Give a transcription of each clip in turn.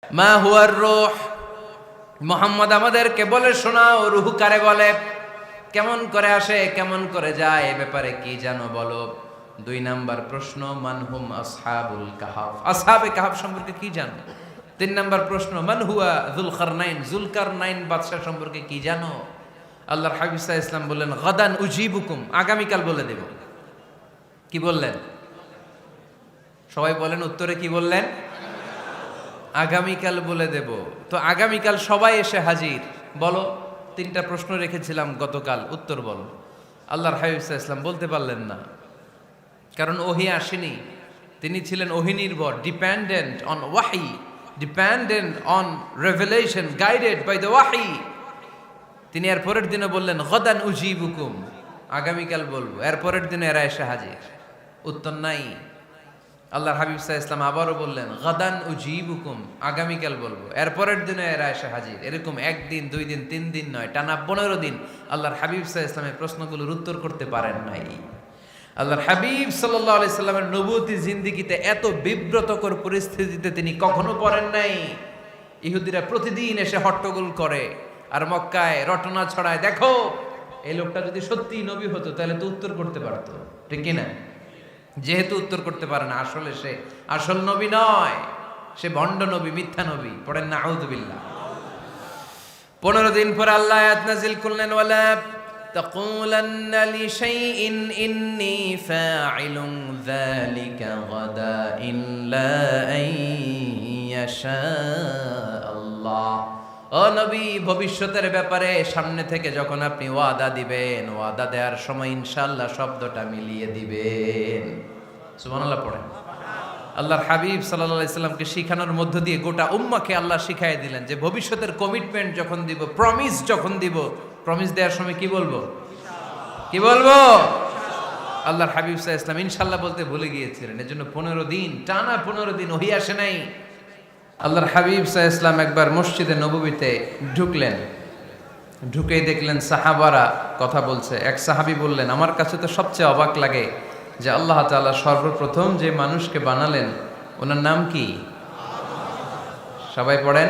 মা হুয়ার রূহ, মুহাম্মদ আমাদেরকে বলে শোনাও রূহ কারে বলে, কেমন করে আসে, কেমন করে যায়, এ ব্যাপারে কি জানো বলো। 2 নাম্বার প্রশ্ন, মানহুম আসহাবুল কাহাফ, আসহাবে কাহাফ সম্পর্কে কি জানো। 3 নাম্বার প্রশ্ন, মান হুয়া যুলকারনাইন, যুলকারনাইন বাদশা সম্পর্কে কি জানো। আল্লাহর হাবিব সাল্লাল্লাহু আলাইহি ওয়াসাল্লাম বললেন গাদান উজিবুকুম, আগামীকাল বলে দেব। কি বললেন? সবাই বলেন উত্তরে কি বললেন? আগামীকাল বলে দেব। তো আগামীকাল সবাই এসে হাজির। বলো, 3টা প্রশ্ন রেখেছিলাম গতকাল, উত্তর বলো। আল্লাহর হাবিব সাল্লাল্লাহু আলাইহি ওয়াসাল্লাম বলতে পারলেন না, কারণ ওহী আসেনি। তিনি ছিলেন ওহী নির্ভর, ডিপেন্ডেন্ট অন ওয়াহি, dependent on revelation, guided by the ওয়াহি। তিনি এর পরের দিনে বললেন গাদান উজিবুকুম, আগামীকাল বলবো। এর পরের দিনে এরা এসে হাজির, উত্তর নাই। আল্লাহর হাবিব সাল্লাল্লাহু আলাইহি ওয়াসাল্লাম আবারও বললেন গাদান উজিবুকুম, আগামীকাল বলবো। এর পরের দিনে এরা এসে হাজির। এরকম 1 দিন 2 দিন 3 দিন নয়, টানা 15 দিন আল্লাহর হাবিব সাল্লাল্লাহু আলাইহি ওয়াসাল্লামের প্রশ্নগুলোর উত্তর করতে পারেন নাই। আল্লাহর হাবিব সাল্লাল্লাহু আলাইহি সাল্লামের নবুয়তি জিন্দেগিতে এত বিব্রতকর পরিস্থিতিতে তিনি কখনো পড়েন নাই। ইহুদিরা প্রতিদিন এসে হট্টগোল করে আর মক্কায় রটনা ছড়ায়, দেখো এই লোকটা যদি সত্যিই নবী হতো তাহলে তো উত্তর করতে পারতো, ঠিক কি না? যেহেতু উত্তর করতে পারে না, আসলে সে আসল নবী নয়, সে ভণ্ড নবী, মিথ্যা নবী। পড়েন না আউযুবিল্লাহ। 15 দিন পর আল্লাহ আয়াত নাযিল করলেন, ওয়ালা তাকুলান্না লিশাইইন ইন্নী ফাইলুন যালিকা গাদা ইল্লা আইয়াশা আল্লাহ। ও নবী, ভবিষ্যতের ব্যাপারে সামনে থেকে যখন আপনি ওয়াদা দিবেন, ওয়াদা দেওয়ার সময় ইনশাআল্লাহ শব্দটা মিলিয়ে দিবেন। সুবহানাল্লাহ পড়েন। আল্লাহর হাবিব সাল্লাল্লাহু আলাইহি সাল্লামকে শিখানোর মধ্য দিয়ে গোটা উম্মাহকে আল্লাহ শিখাই দিলেন যে ভবিষ্যতের কমিটমেন্ট যখন দিব, প্রমিস যখন দিব, প্রমিস দেওয়ার সময় কি বলবো? কি বলবো? আল্লাহর হাবিব সাল্লাল্লাহু আলাইহি সাল্লাম ইনশাআল্লাহ বলতে ভুলে গিয়েছিলেন। এজন্য 15 দিন, টানা 15 দিন ওহী আসে নাই। আল্লাহর হাবিব সাল্লাল্লাহু আলাইহি সাল্লাম একবার মসজিদে নববীতে ঢুকলেন, ঢুকেই দেখলেন সাহাবারা কথা বলছে। এক সাহাবী বললেন, আমার কাছে তো সবচেয়ে অবাক লাগে যে আল্লাহ তাআলা সর্বপ্রথম যে মানুষকে বানালেন ওনার নাম কি? সবাই পড়েন।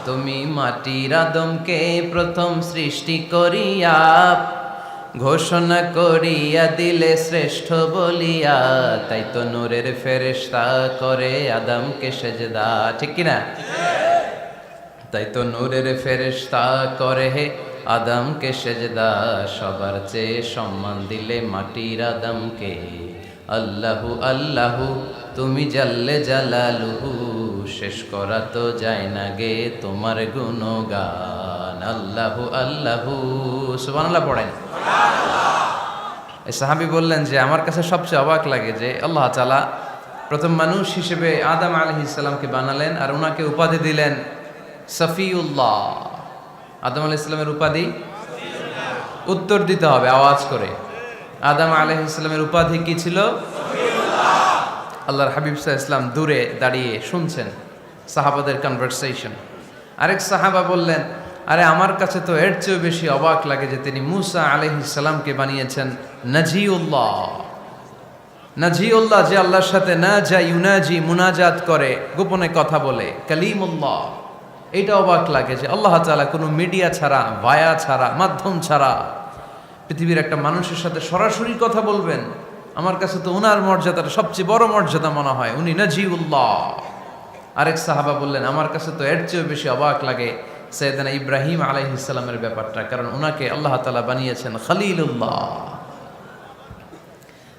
তুমি মাটির আদমকে প্রথম সৃষ্টি করিয়া ঘোষণা করিয়া দিলে শ্রেষ্ঠ বলিয়া, তাই তো নূরের ফেরেশতা করে আদমকে সেজদা, ঠিক কিনা? তাই তো নূরের ফেরেশতা করে হে আদমকে সেজদা, সবার চেয়ে সম্মান দিলে মাটির আদমকে। আল্লাহু আল্লাহু তুমি জাল্লে জালালুহু, শেষ করা তো যায় না গে তোমার গুণগান। আল্লাহু আল্লাহু, সুবহানাল্লাহ পড়েন। এই সাহাবী বললেন যে আমার কাছে সবচেয়ে অবাক লাগে যে আল্লাহ তাআলা প্রথম মানুষ হিসেবে আদম আলাইহিস সালামকে বানালেন আর ওনাকে উপাধি দিলেন সফিউল্লাহ। আদম আলাইহিস সালামের উপাধি? উত্তর দিতে হবে আওয়াজ করে। আদম আলাইহিস সালামের উপাধি কি ছিল? আল্লাহর হাবিব সাল্লাল্লাহু আলাইহি ওয়াসাল্লাম দূরে দাঁড়িয়ে শুনছেন সাহাবাদের কনভারসেশন। আরেক সাহাবা বললেন, আরে আমার কাছে তো এর চেয়েও বেশি অবাক লাগে যে তিনি মূসা আলাইহিস সালামকে বানিয়েছেন নাজিউল্লাহ। নাজিউল্লাহ, যে আল্লাহর সাথে না যা ইউনাজি, মুনাজাত করে, গোপনে কথা বলে, কালিমুল্লাহ। এইটা অবাক লাগে যে আল্লাহ তাআলা কোনো মিডিয়া ছাড়া, ভায়া ছাড়া, মাধ্যম ছাড়া পৃথিবীর একটা মানুষের সাথে সরাসরি কথা বলবেন। আমার কাছে তো ওনার মর্যাদাটা সবচেয়ে বড় মর্যাদা মনে হয়, উনি নাজিউল্লাহ। আরেক সাহাবা বললেন, আমার কাছে তো এর চেয়েও বেশি অবাক লাগে সাইয়েদনা ইব্রাহিম আলাইহিস সালামের ব্যাপারটা, কারণ ওনাকে আল্লাহ তাআলা বানিয়েছেন খলিলুল্লাহ।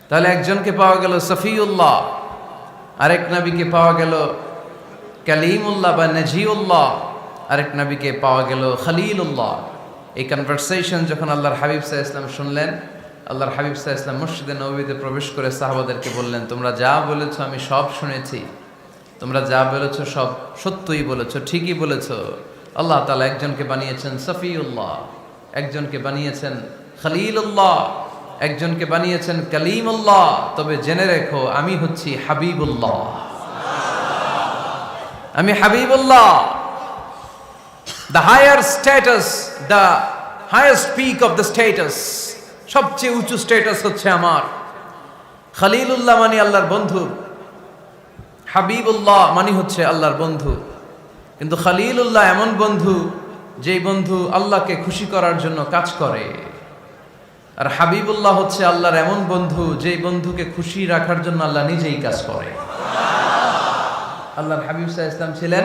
তাহলে একজনকে পাওয়া গেল সফিউল্লাহ, আরেক নবীকে পাওয়া গেল কালিমুল্লাহ বা নাজিউল্লাহ, আরেক নবীকে পাওয়া গেল খলিলুল্লাহ। এই কনভারসেশন যখন আল্লাহর হাবিব সাল্লাল্লাহু আলাইহি ওয়াসাল্লাম শুনলেন, আল্লাহর হাবিব সাল্লাল্লাহু আলাইহি ওয়াসাল্লাম মসজিদে নববীতে প্রবেশ করে সাহাবাদেরকে বললেন, তোমরা যা বলেছো আমি সব শুনেছি, তোমরা যা বলেছো সব সত্যই বলেছো, ঠিকই বলেছো। আল্লাহ তাআলা একজনকে বানিয়েছেন সফিউল্লাহ, একজনকে বানিয়েছেন খলিলুল্লাহ, একজনকে বানিয়েছেন কালিমুল্লাহ। তবে জেনে রেখো আমি হচ্ছি হাবিবুল্লাহ, আমি Habibullah. The higher status, the highest peak of the status, সবচেয়ে উঁচু স্ট্যাটাস হচ্ছে আমার। খলিলুল্লাহ মানে আল্লাহর বন্ধু, হাবিবুল্লাহ মানে হচ্ছে আল্লাহর বন্ধু, কিন্তু খলিলুল্লাহ এমন বন্ধু যেই বন্ধু আল্লাহকে খুশি করার জন্য কাজ করে। আর হাবিবুল্লাহ হচ্ছে আল্লাহর এমন বন্ধু যেই বন্ধুকে খুশি রাখার জন্য আল্লাহ নিজেই কাজ করে। আল্লাহর হাবিব সাল্লাল্লাহু আলাইহি ওয়াসাল্লাম ছিলেন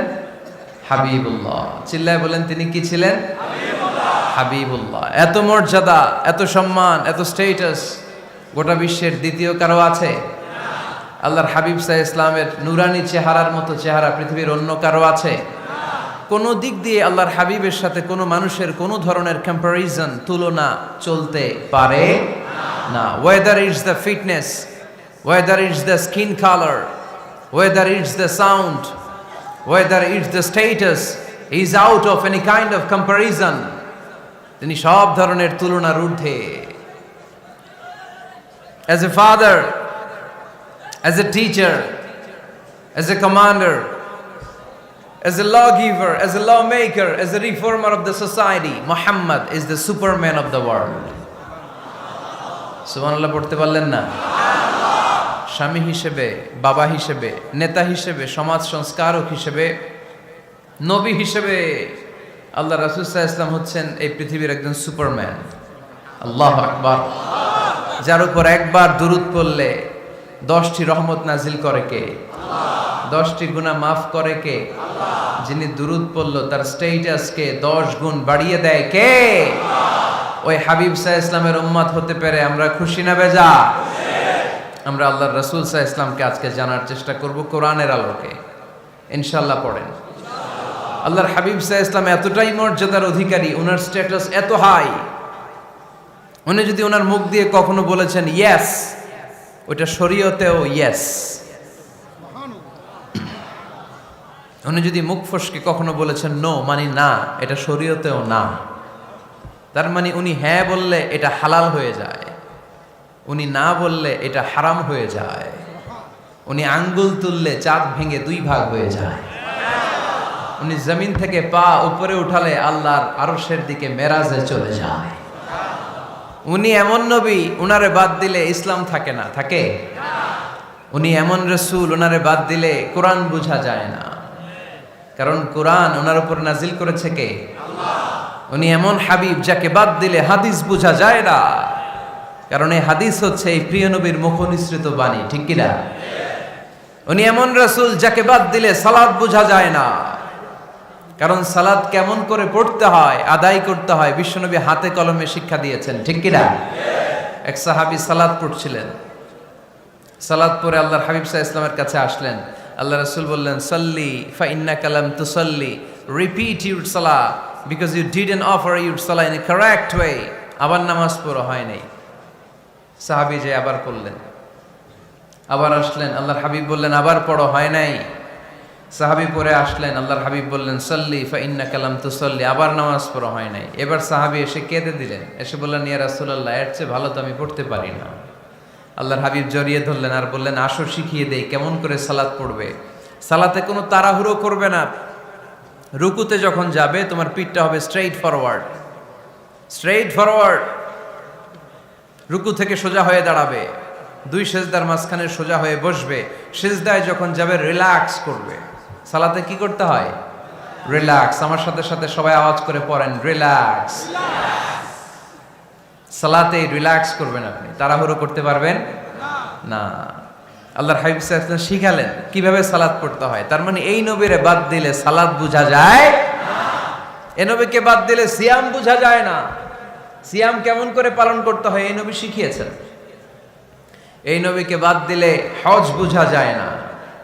হাবিবুল্লাহ। চিল্লায় বলেন তিনি কি ছিলেন? হাবিবুল্লাহ। এত মর্যাদা, এত সম্মান, এত স্টেটাস গোটা বিশ্বের দ্বিতীয় কারো আছে? আল্লাহর হাবিব সাল্লাল্লাহু আলাইহি ওয়াসাল্লামের নুরানি চেহারার মতো চেহারা পৃথিবীর অন্য কারো আছে? কোনো দিক দিয়ে আল্লাহর হাবিবের সাথে কোনো মানুষের কোনো ধরনের কম্প্যারিজন, তুলনা চলতে পারে না। Whether it's the fitness, whether it's the skin colour, whether it's the sound, whether it's the status, is out of any kind of comparison. তিনি সব ধরনের তুলনার ঊর্ধ্বে। As a father, as a teacher, as a commander, as a lawgiver, as a lawmaker, as a reformer of the society, Muhammad is the superman of the world. সুবহানাল্লাহ পড়তে পারলেন না? স্বামী হিসেবে, বাবা হিসেবে, নেতা হিসেবে, সমাজ সংস্কারক হিসেবে, নবী হিসেবে আল্লাহ রাসূল সাল্লাল্লাহু আলাইহি ওয়াসাল্লাম হচ্ছেন এই পৃথিবীর একজন সুপারম্যান। আল্লাহু আকবার। যার উপর একবার দুরূদ পড়লে 10টি রহমত নাজিল করে কে? 10টি গুনাহ মাফ করে কে? যিনি দুরূদ পড়ল তার স্ট্যাটাসকে 10 গুণ বাড়িয়ে দেয় কে? ওই হাবিব সাল্লাল্লাহু আলাইহি ওয়াসাল্লামের উম্মত হতে পেরে আমরা খুশি না বেজা? আমরা আল্লাহর রাসূল সাল্লাল্লাহু আলাইহি ওয়াসাল্লামকে আজকে জানার চেষ্টা করব কোরআনের আলোকে। ইনশাআল্লাহ পড়েন। আল্লাহর হাবিব সাল্লাল্লাহু আলাইহি ওয়াসাল্লাম এতটাই মর্যাদার অধিকারী, ওনার স্ট্যাটাস এত হাই, উনি যদি ওনার মুখ দিয়ে কখনো বলেছেন ইয়েস, ওইটা শরীয়তেও ইয়েস। উনি যদি মুখ ফসকে কখনো বলেছেন নো, মানে না, এটা শরীয়তেও না। তার মানে উনি হ্যাঁ বললে এটা হালাল হয়ে যায়, উনি না বললে এটা হারাম হয়ে যায়। উনি আঙ্গুল তুললে চাঁদ ভেঙে 2 ভাগ হয়ে যায়। উনি জমিন থেকে পা উপরে উঠালে আল্লাহর আরশের দিকে মেরাজে চলে যায়। উনি এমন নবী, উনারে বাদ দিলে ইসলাম থাকে না, থাকে? উনি এমন রাসূল, উনারে বাদ দিলে কোরআন বোঝা যায় না, কারণ কোরআন ওনার উপর নাজিল করেছে কে? আল্লাহ। উনি এমন হাবিব যাকে বাদ দিলে হাদিস বোঝা যায় না, কারণ এই হাদিস হচ্ছে এই প্রিয় নবীর মুখনিসৃত বাণী, ঠিক কি না? উনি এমন রাসূল যাকে বাদ দিলে সালাত বোঝা যায় না, কারণ সালাত কেমন করে পড়তে হয়, আদায় করতে হয় বিশ্বনবী হাতে কলমে শিক্ষা দিয়েছেন, ঠিক কি না? এক সাহাবী সালাত পড়ছিলেন, সালাত পড়ে আল্লাহর হাবিব সাল্লাল্লাহু আলাইহি ওয়াসাল্লামের কাছে আসলেন। আল্লাহ রাসূল বললেন সাল্লি ফা ইন্নাকা লাম তুসাল্লি, রিপিট ইউর সালাহ because you didn't offer your সালাহ ইন এ কারেক্ট ওয়ে। আবার নামাজ পড়া হয় নাই। সাহাবী যে আবার পড়লেন, আবার আসলেন, আল্লাহর হাবিব বললেন আবার পড়ো, হয় নাই। সাহাবী পরে আসলেন, আল্লাহর হাবিব বললেন সাল্লি ফা ইন্নাকা লাম তুসাল্লি, আবার নামাজ পড়া হয় নাই। এবার সাহাবী এসে কেঁদে দিলেন, এসে বললেন ইয়া রাসূলুল্লাহ, এর চেয়ে ভালো তো আমি পড়তে পারি না। আল্লাহর হাবিব জড়িয়ে ধরলেন আর বললেন আসো শিখিয়ে দেই কেমন করে সালাত পড়বে। সালাতে কোনো তাড়াহুড়ো করবে না। রুকুতে যখন যাবে তোমার পিঠটা হবে স্ট্রেইট ফরওয়ার্ড, স্ট্রেইট ফরওয়ার্ড। রুকু থেকে সোজা হয়ে দাঁড়াবে, 2 সেজদার মাঝখানে সোজা হয়ে বসবে। সেজদায় যখন যাবে রিল্যাক্স করবে। সালাতে কি করতে হয়? রিল্যাক্স। আমার সাথে সাথে সবাই আওয়াজ করে পড়েন রিল্যাক্স। সালাতে রিল্যাক্স করবেন, আপনি তাড়াহুড়ো করতে পারবেন না। আল্লাহর হাবিব সাল্লাল্লাহু আলাইহি ওয়াসাল্লাম শিখালেন কিভাবে সালাত পড়তে হয়। তার মানে এই নবীরে বাদ দিলে সালাত বোঝা যায় না, এই নবীকে বাদ দিলে সিয়াম বোঝা যায় না। সিয়াম কেমন করে পালন করতে হয় এই নবী শিখিয়েছেন। এই নবীকে বাদ দিলে হজ বোঝা যায় না,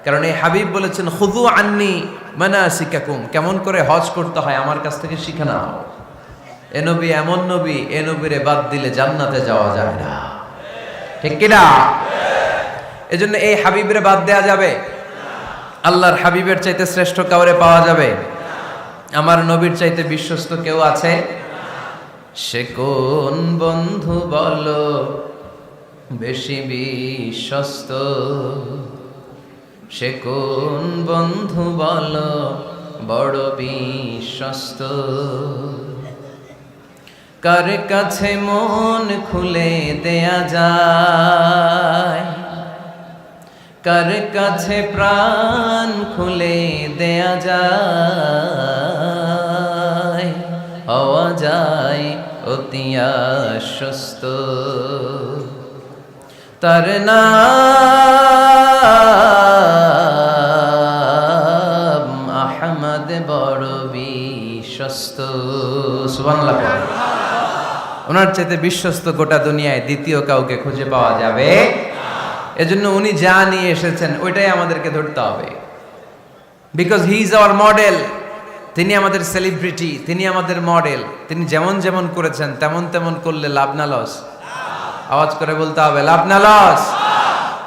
কারণ এই হাবিব বলেছেন খুযু আন্নী মানাসিকাকুম, কেমন করে হজ করতে হয় আমার কাছ থেকে শিখে নাও। এ নবী এমন নবী, এ নবীরে বাদ দিলে জান্নাতে যাওয়া যায় না, ঠিক কি না? এজন্য এই হাবিবরে বাদ দেয়া যাবে? আল্লাহর হাবিবের চাইতে শ্রেষ্ঠ কাউরে পাওয়া যাবে? আমার নবীর চাইতে বিশ্বস্ত কেউ আছে? সে কোন বন্ধু বলো বেশি বিশ্বস্ত, সে কোন বন্ধু বলো বড় বিশ্বস্ত, কার কাছে মন খুলে দেয়া যায়, কার কাছে প্রাণ খুলে দেয়া যায়, হওয়া যায় অতি আশ্বস্ত। তার নাম আহমদ বড় বিশ্বস্ত। সুবহানাল্লাহ। ওনার চাইতে বিশ্বস্ত গোটা দুনিয়ায় দ্বিতীয় কাউকে খুঁজে পাওয়া যাবে। এজন্য উনি যা নিয়ে এসেছেন ওইটাই আমাদেরকে ধরতে হবে, because he is our model. তিনি আমাদের সেলিব্রিটি, তিনি আমাদের মডেল। তিনি যেমন যেমন করেছেন তেমন তেমন করলে লাভ না লস? আওয়াজ করে বলতে হবে, লাভ না লস?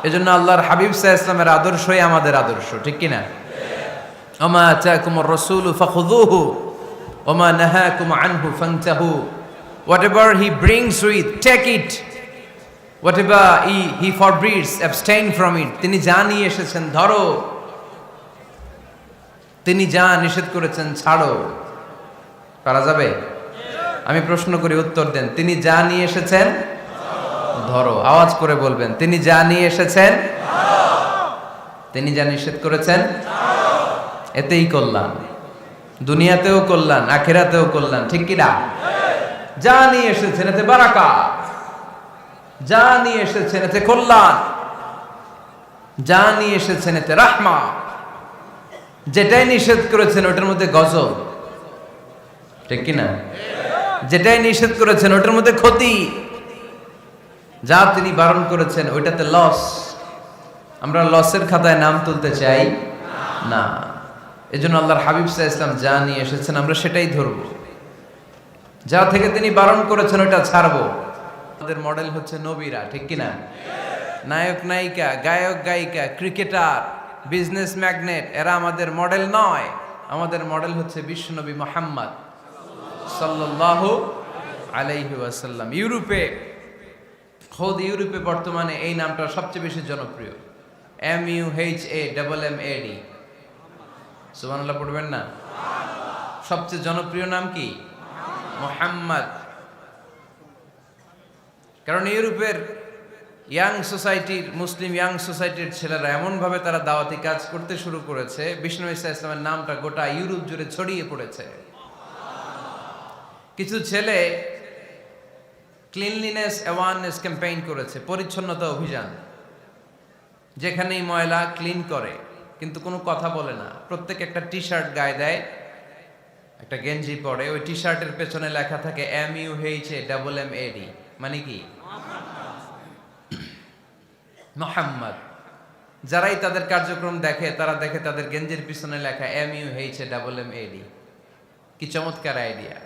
এজন্য আল্লাহর হাবিব সাল্লাল্লাহু আলাইহি ওয়াসাল্লামের আদর্শই আমাদের আদর্শ, ঠিক কি না? ওমা আতাকুমুর রাসূলু ফাখুযুহু ওমা নাহাকুম আনহু ফান্তাহু। Whatever he brings with, take it. Whatever he forbids, abstain from it. তিনি যা নিয়ে এসেছেন ধরো, তিনি যা নিষেধ করেছেন ছাড়ো। পারা যাবে? আমি প্রশ্ন করি, উত্তর দেন। তিনি যা নিয়ে এসেছেন ধরো। আওয়াজ করে বলবেন, তিনি যা নিয়ে এসেছেন ধরো, তিনি যা নিষেধ করেছেন ছাড়ো। এতেই কল্যাণ, দুনিয়াতেও কল্যাণ, আখিরাতেও কল্যাণ, ঠিক কি না? যা নিয়ে এসেছেন এতে বারাকাত, যা নিয়ে এসেছেন এতে কল্যাণ, যা নিয়ে এসেছেন এতে রাহমা। যেটাই নিষেধ করেছেন ওটার মধ্যে গজব, ঠিক কি না? যেটাই নিষেধ করেছেন ওটার মধ্যে ক্ষতি, যা তিনি বারণ করেছেন ওইটাতে লস। আমরা লসের খাতায় নাম তুলতে চাই না। এজন্য আল্লাহর হাবিব সাল্লাল্লাহু আলাইহি ওয়াসাল্লাম যা নিয়ে এসেছেন আমরা সেটাই ধরব, যা থেকে তিনি বারণ করেছেন ওটা ছাড়বো। আমাদের মডেল হচ্ছে নবীরা, ঠিক কি না? নায়ক নায়িকা, গায়ক গায়িকা, ক্রিকেটার, বিজনেস ম্যাগনেট, এরা আমাদের মডেল নয়। আমাদের মডেল হচ্ছে বিশ্বনবী মুহাম্মদ সাল্লাল্লাহু আলাইহি ওয়াসাল্লাম। ইউরোপে বর্তমানে এই নামটা সবচেয়ে বেশি জনপ্রিয়, MUHAMMAD। সুবহানাল্লাহ পড়বেন না? সবচেয়ে জনপ্রিয় নাম কি? মুহাম্মদ। কারণ ইউরোপের ইয়াং সোসাইটির, মুসলিম ইয়াং সোসাইটির ছেলেরা এমনভাবে তারা দাওয়াতি কাজ করতে শুরু করেছে, বিষ্ণু ঈসা ইসলামের নামটা গোটা ইউরোপ জুড়ে ছড়িয়ে পড়েছে। কিছু ছেলে ক্লিনলিনেস অ্যাওয়ারনেস ক্যাম্পেইন করেছে, পরিচ্ছন্নতা অভিযান। যেখানেই ময়লা ক্লিন করে, কিন্তু কোনো কথা বলে না। প্রত্যেক একটা টি শার্ট গায়ে দেয়, একটা গেঞ্জি পরে, ওই টি শার্টের পেছনে লেখা থাকে MUHAMMAD, মানে কি? মুহাম্মদ। যারাই তাদের কার্যক্রম দেখে তারা দেখে তাদের গেঞ্জির পিছনে লেখা MUHAMMAD। কি চমৎকার আইডিয়া!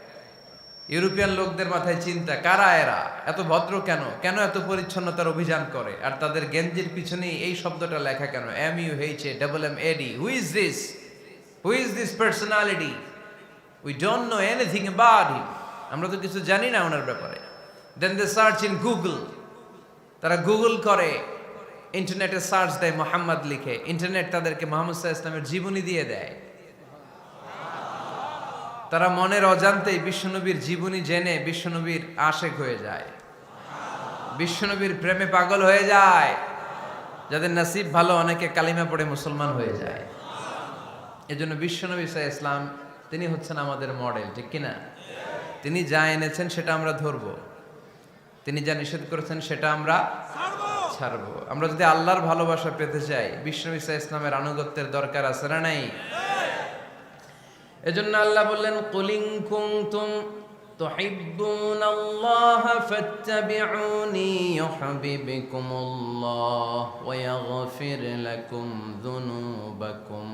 ইউরোপিয়ান লোকদের মাথায় চিন্তা, কারা এরা, এত ভদ্র কেন, কেন এত পরিচ্ছন্নতার অভিযান করে, আর তাদের গেঞ্জির পিছনেই এই শব্দটা লেখা কেন, MUHAMMAD। Who is this personality? We don't know anything about him. আমরা তো কিছু জানি না ওনার ব্যাপারে। Then they search in Google. তারা গুগল করে, ইন্টারনেটে সার্চ দেয় মুহাম্মদ লিখে, ইন্টারনেট তাদেরকে মুহাম্মদ সাল্লাল্লাহু আলাইহি ওয়াসাল্লামের জীবনী দিয়ে দেয়। তারা মনের অজান্তেই বিশ্বনবীর জীবনী জেনে বিশ্বনবীর আশেক হয়ে যায়, বিশ্বনবীর প্রেমে পাগল হয়ে যায়। যাদের নসিব ভালো, অনেকে কালিমা পড়ে মুসলমান হয়ে যায়। এজন্য বিশ্বনবী সাল্লাল্লাহু আলাইহি ওয়াসাল্লাম তিনি হচ্ছেন আমাদের মডেল, ঠিক কিনা? তিনি যা এনেছেন সেটা আমরা ধরবো, তিনি যা নিষেধ করেছেন সেটা আমরা ছাড়বো। আমরা যদি আল্লাহর ভালোবাসা পেতে চাই, বিশ্বনবী সাল্লাল্লাহু আলাইহি ওয়াসাল্লামের আনুগত্যের দরকার আছে না নাই? এজন্য আল্লাহ বললেন, কুল ইন কুনতুম তুহিব্বুনাল্লাহা ফাত্তাবিউনি ইউহিব্বুকুমুল্লাহ ওয়া ইয়াগফির লাকুম যুনুবাকুম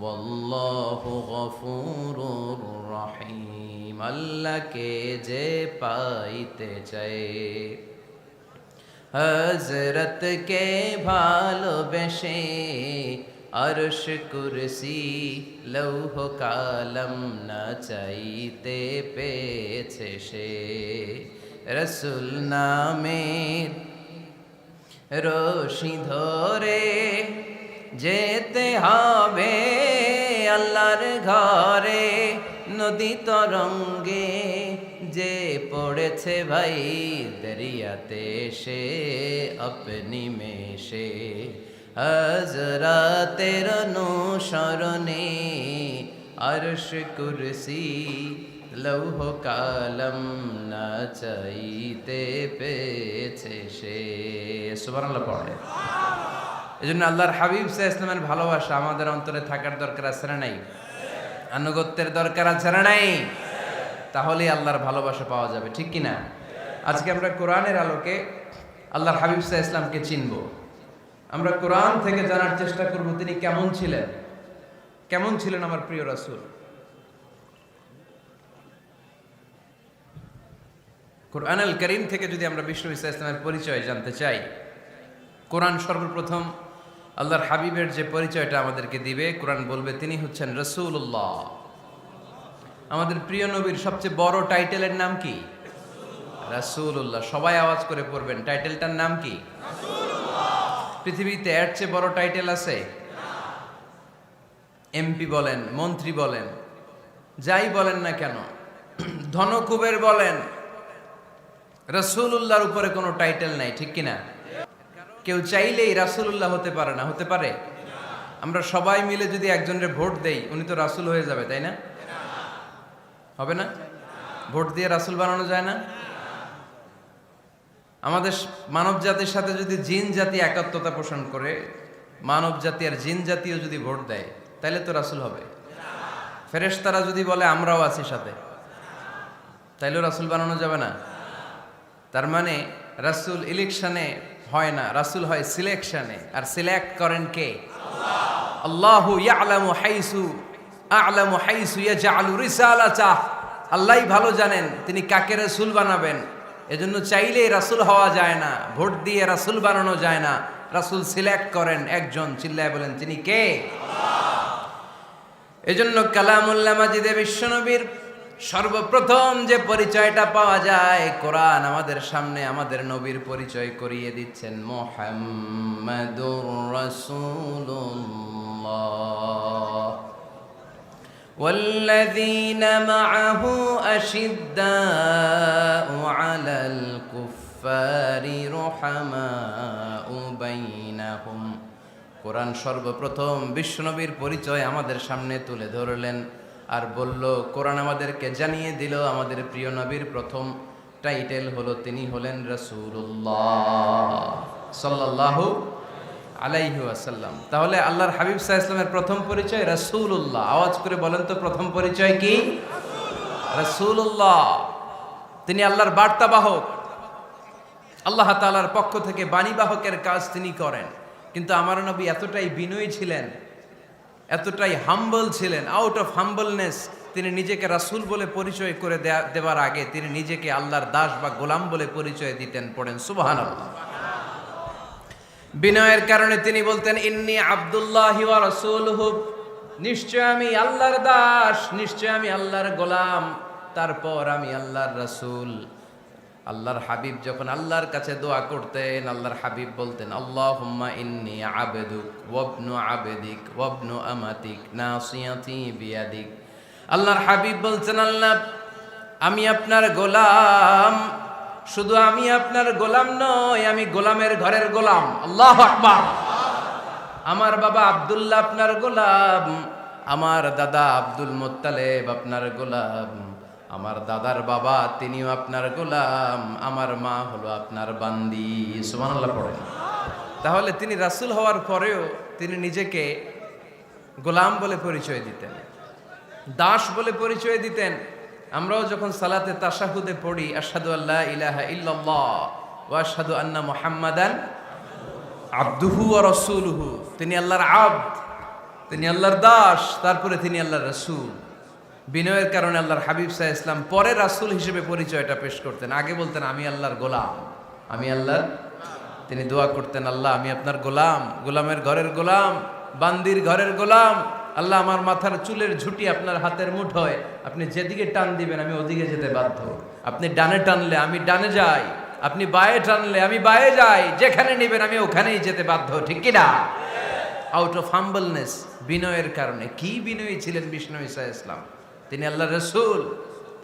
ওয়াল্লাহু গফুরুর রহিম। আল্লাহকে যে পাইতে চায়, হযরতকে ভালোবেসে আরশ কুরসি লৌহ কালম না চাইতে পেয়েছে সে। রসুল নামের রশি ধরে যেতে হবে আল্লাহর ঘরে। নদী তরঙ্গে যে পড়েছে ভাই দরিয়াতে সে আপনি মেশে হযরতের অনুসরণে আরশ কুরসি লৌহ কালম না চাইতে পেয়েছে সে। সুবহানাল্লাহ পড়ে। এজন্য আল্লাহর হাবিব সাল্লাল্লাহু আলাইহি ওয়াসাল্লামের ভালোবাসা আমাদের অন্তরে থাকার দরকার আছে না নাই? আনুগত্যের দরকার আছে না নাই? তাহলে আল্লাহর ভালোবাসা পাওয়া যাবে, ঠিক কি না? আজকে আমরা কোরআনের আলোকে আল্লাহর হাবিব সাল্লাল্লাহু আলাইহি ওয়াসাল্লামকে চিনব। আমরা কোরআন থেকে জানার চেষ্টা করব তিনি কেমন ছিলেন, কেমন ছিলেন আমার প্রিয় রাসূল। কোরআনুল কারীম থেকে যদি আমরা বিষ্ণু ঈসা ইসলামের পরিচয় জানতে চাই, কোরআন সর্বপ্রথম আল্লাহর হাবিবের যে পরিচয়টা আমাদেরকে দিবে, কোরআন বলবে তিনি হচ্ছেন রাসূলুল্লাহ। আমাদের প্রিয় নবীর সবচেয়ে বড় টাইটেলের নাম কি? রাসূলুল্লাহ। সবাই আওয়াজ করে পড়বেন, টাইটেলটার নাম কি? পৃথিবীতে এর চেয়ে বড় টাইটেল আছে? এমপি বলেন, মন্ত্রী বলেন, যাই বলেন না কেন, ধনকুবের বলেন, রাসূলুল্লাহর উপরে কোনো টাইটেল নাই, ঠিক কিনা? কেউ চাইলেই রাসূলুল্লাহ হতে পারে না, হতে পারে? আমরা সবাই মিলে যদি একজনের ভোট দেই, উনি তো রাসূল হয়ে যাবে, তাই না? হবে না? ভোট দিয়ে রাসূল বানানো যায় না? আমাদের মানব জাতির সাথে যদি জিন জাতি একাত্মতা পোষণ করে, মানব জাতি আর জিন জাতিও যদি ভোট দেয়, তাহলে তো রাসূল হবে। ফেরেশতারা যদি বলে আমরাও আছি সাথে, তাইলেও রাসূল বানানো যাবে না। তার মানে রাসূল ইলেকশনে হয় না, রাসূল হয় সিলেকশনে। আর সিলেক্ট করেন কে? আল্লাহু ইয়ালামু হাইসু ইয়াজআলু রিসালাতাহ। আল্লাহই ভালো জানেন তিনি কাকে রাসূল বানাবেন। এজন্য চাইলেই রাসূল হওয়া যায় না, ভোট দিয়ে রাসূল বানানো যায় না। রাসূল সিলেক্ট করেন একজন, চিল্লায় বলেন তিনি কে? এজন্য কালামুল্লাহ মাজিদে বিশ্বনবীর সর্বপ্রথম যে পরিচয়টা পাওয়া যায়, কোরআন আমাদের সামনে আমাদের নবীর পরিচয় করিয়ে দিচ্ছেন, মুহাম্মাদুর রাসূলুল্লাহ ওয়াল্লাযীনা মাআহু আশিদ্দাউ আলাল কুফফারি রুহামাউ বাইনাহুম। কোরআন সর্বপ্রথম বিশ্বনবীর পরিচয় আমাদের সামনে তুলে ধরলেন আর বলল, কোরআন আমাদেরকে জানিয়ে দিল আমাদের প্রিয় নবীর প্রথম টাইটেল হলো তিনি হলেন রাসূলুল্লাহ সাল্লাল্লাহু আলাইহি ওয়াসাল্লাম। তাহলে আল্লাহর হাবিব সাল্লাল্লাহু আলাইহি ওয়াসাল্লামের প্রথম পরিচয় রাসূলুল্লাহ। আওয়াজ করে বলেন তো প্রথম পরিচয় কি? রাসূলুল্লাহ। তিনি আল্লাহর বার্তাবাহক, আল্লাহ তাআলার পক্ষ থেকে বাণীবাহকের কাজ তিনি করেন। কিন্তু আমার নবী এতটাই বিনয়ী ছিলেন, এতটাই হাম্বল ছিলেন, আউট অফ হাম্বলনেস তিনি নিজেকে রাসূল বলে পরিচয় করে দেওয়ার আগে তিনি নিজেকে আল্লাহর দাস বা গোলাম বলে পরিচয় দিতেন। পড়েন সুবহানাল্লাহ। বিনয়ের কারণে তিনি বলতেন, ইন্নী আব্দুল্লাহি ওয়া রাসূলুহু, নিশ্চয় আমি আল্লাহর দাস, নিশ্চয় আমি আল্লাহর গোলাম, তারপর আমি আল্লাহর রাসূল। আল্লাহর হাবিব যখন আল্লাহর কাছে দোয়া করতেন, আল্লাহর হাবিব বলতেন, আল্লাহুম্মা ইন্নী আবদুক ওয়া ইবনু আবদিক ওয়া ইবনু আমাতিক নাসিয়াতি বিয়াদিক। আল্লাহর হাবিব বলছেন, আল্লাহ আমি আপনার গোলাম, শুধু আমি আপনার গোলাম নয়, আমি গোলামের ঘরের গোলাম। আল্লাহু আকবার। আমার বাবা আব্দুল্লাহ আপনার গোলাম, আমার দাদা আব্দুল মুত্তালিব আপনার গোলাম, আমার দাদার বাবা তিনিও আপনার গোলাম, আমার মা হলো আপনার বান্দি। সুবহানাল্লাহ পড়েন। তাহলে তিনি রাসূল হওয়ার পরেও তিনি নিজেকে গোলাম বলে পরিচয় দিতেন, দাস বলে পরিচয় দিতেন। আমরাও যখন সালাতে তাশাহুদে পড়ি, আশহাদু আল্লা ইলাহা ইল্লাল্লাহ ওয়া আশহাদু আন্না মুহাম্মাদান আবদুহু ওয়া রাসূলুহু, তিনি আল্লাহর আবদ, তিনি আল্লাহর দাস, তারপরে তিনি আল্লাহর রাসূল। বিনয়ের কারণে আল্লাহর হাবিব সাল্লাল্লাহু আলাইহি ওয়াসাল্লাম পরে রাসূল হিসেবে পরিচয়টা পেশ করতেন। আগে বলতেন আমি আল্লাহর গোলাম, আমি আল্লাহর। তিনি দোয়া করতেন, আল্লাহ আমি আপনার গোলাম, গোলামের ঘরের গোলাম, বান্দির ঘরের গোলাম। আল্লাহ আমার মাথার চুলের ঝুঁটি আপনার হাতের মুঠোয়, আপনি যেদিকে টান দিবেন আমি ওদিকে যেতে বাধ্য। আপনি ডানে টানলে আমি ডানে যাই, আপনি বায়ে টানলে আমি বায়ে যাই, যেখানে নেবেন আমি ওখানেই যেতে বাধ্য, ঠিক কিনা? আউট অফ হাম্বলনেস, বিনয়ের কারণে। কি বিনয়ী ছিলেন বিষ্ণু ঈসা ইসলাম। তিনি আল্লাহর রাসূল,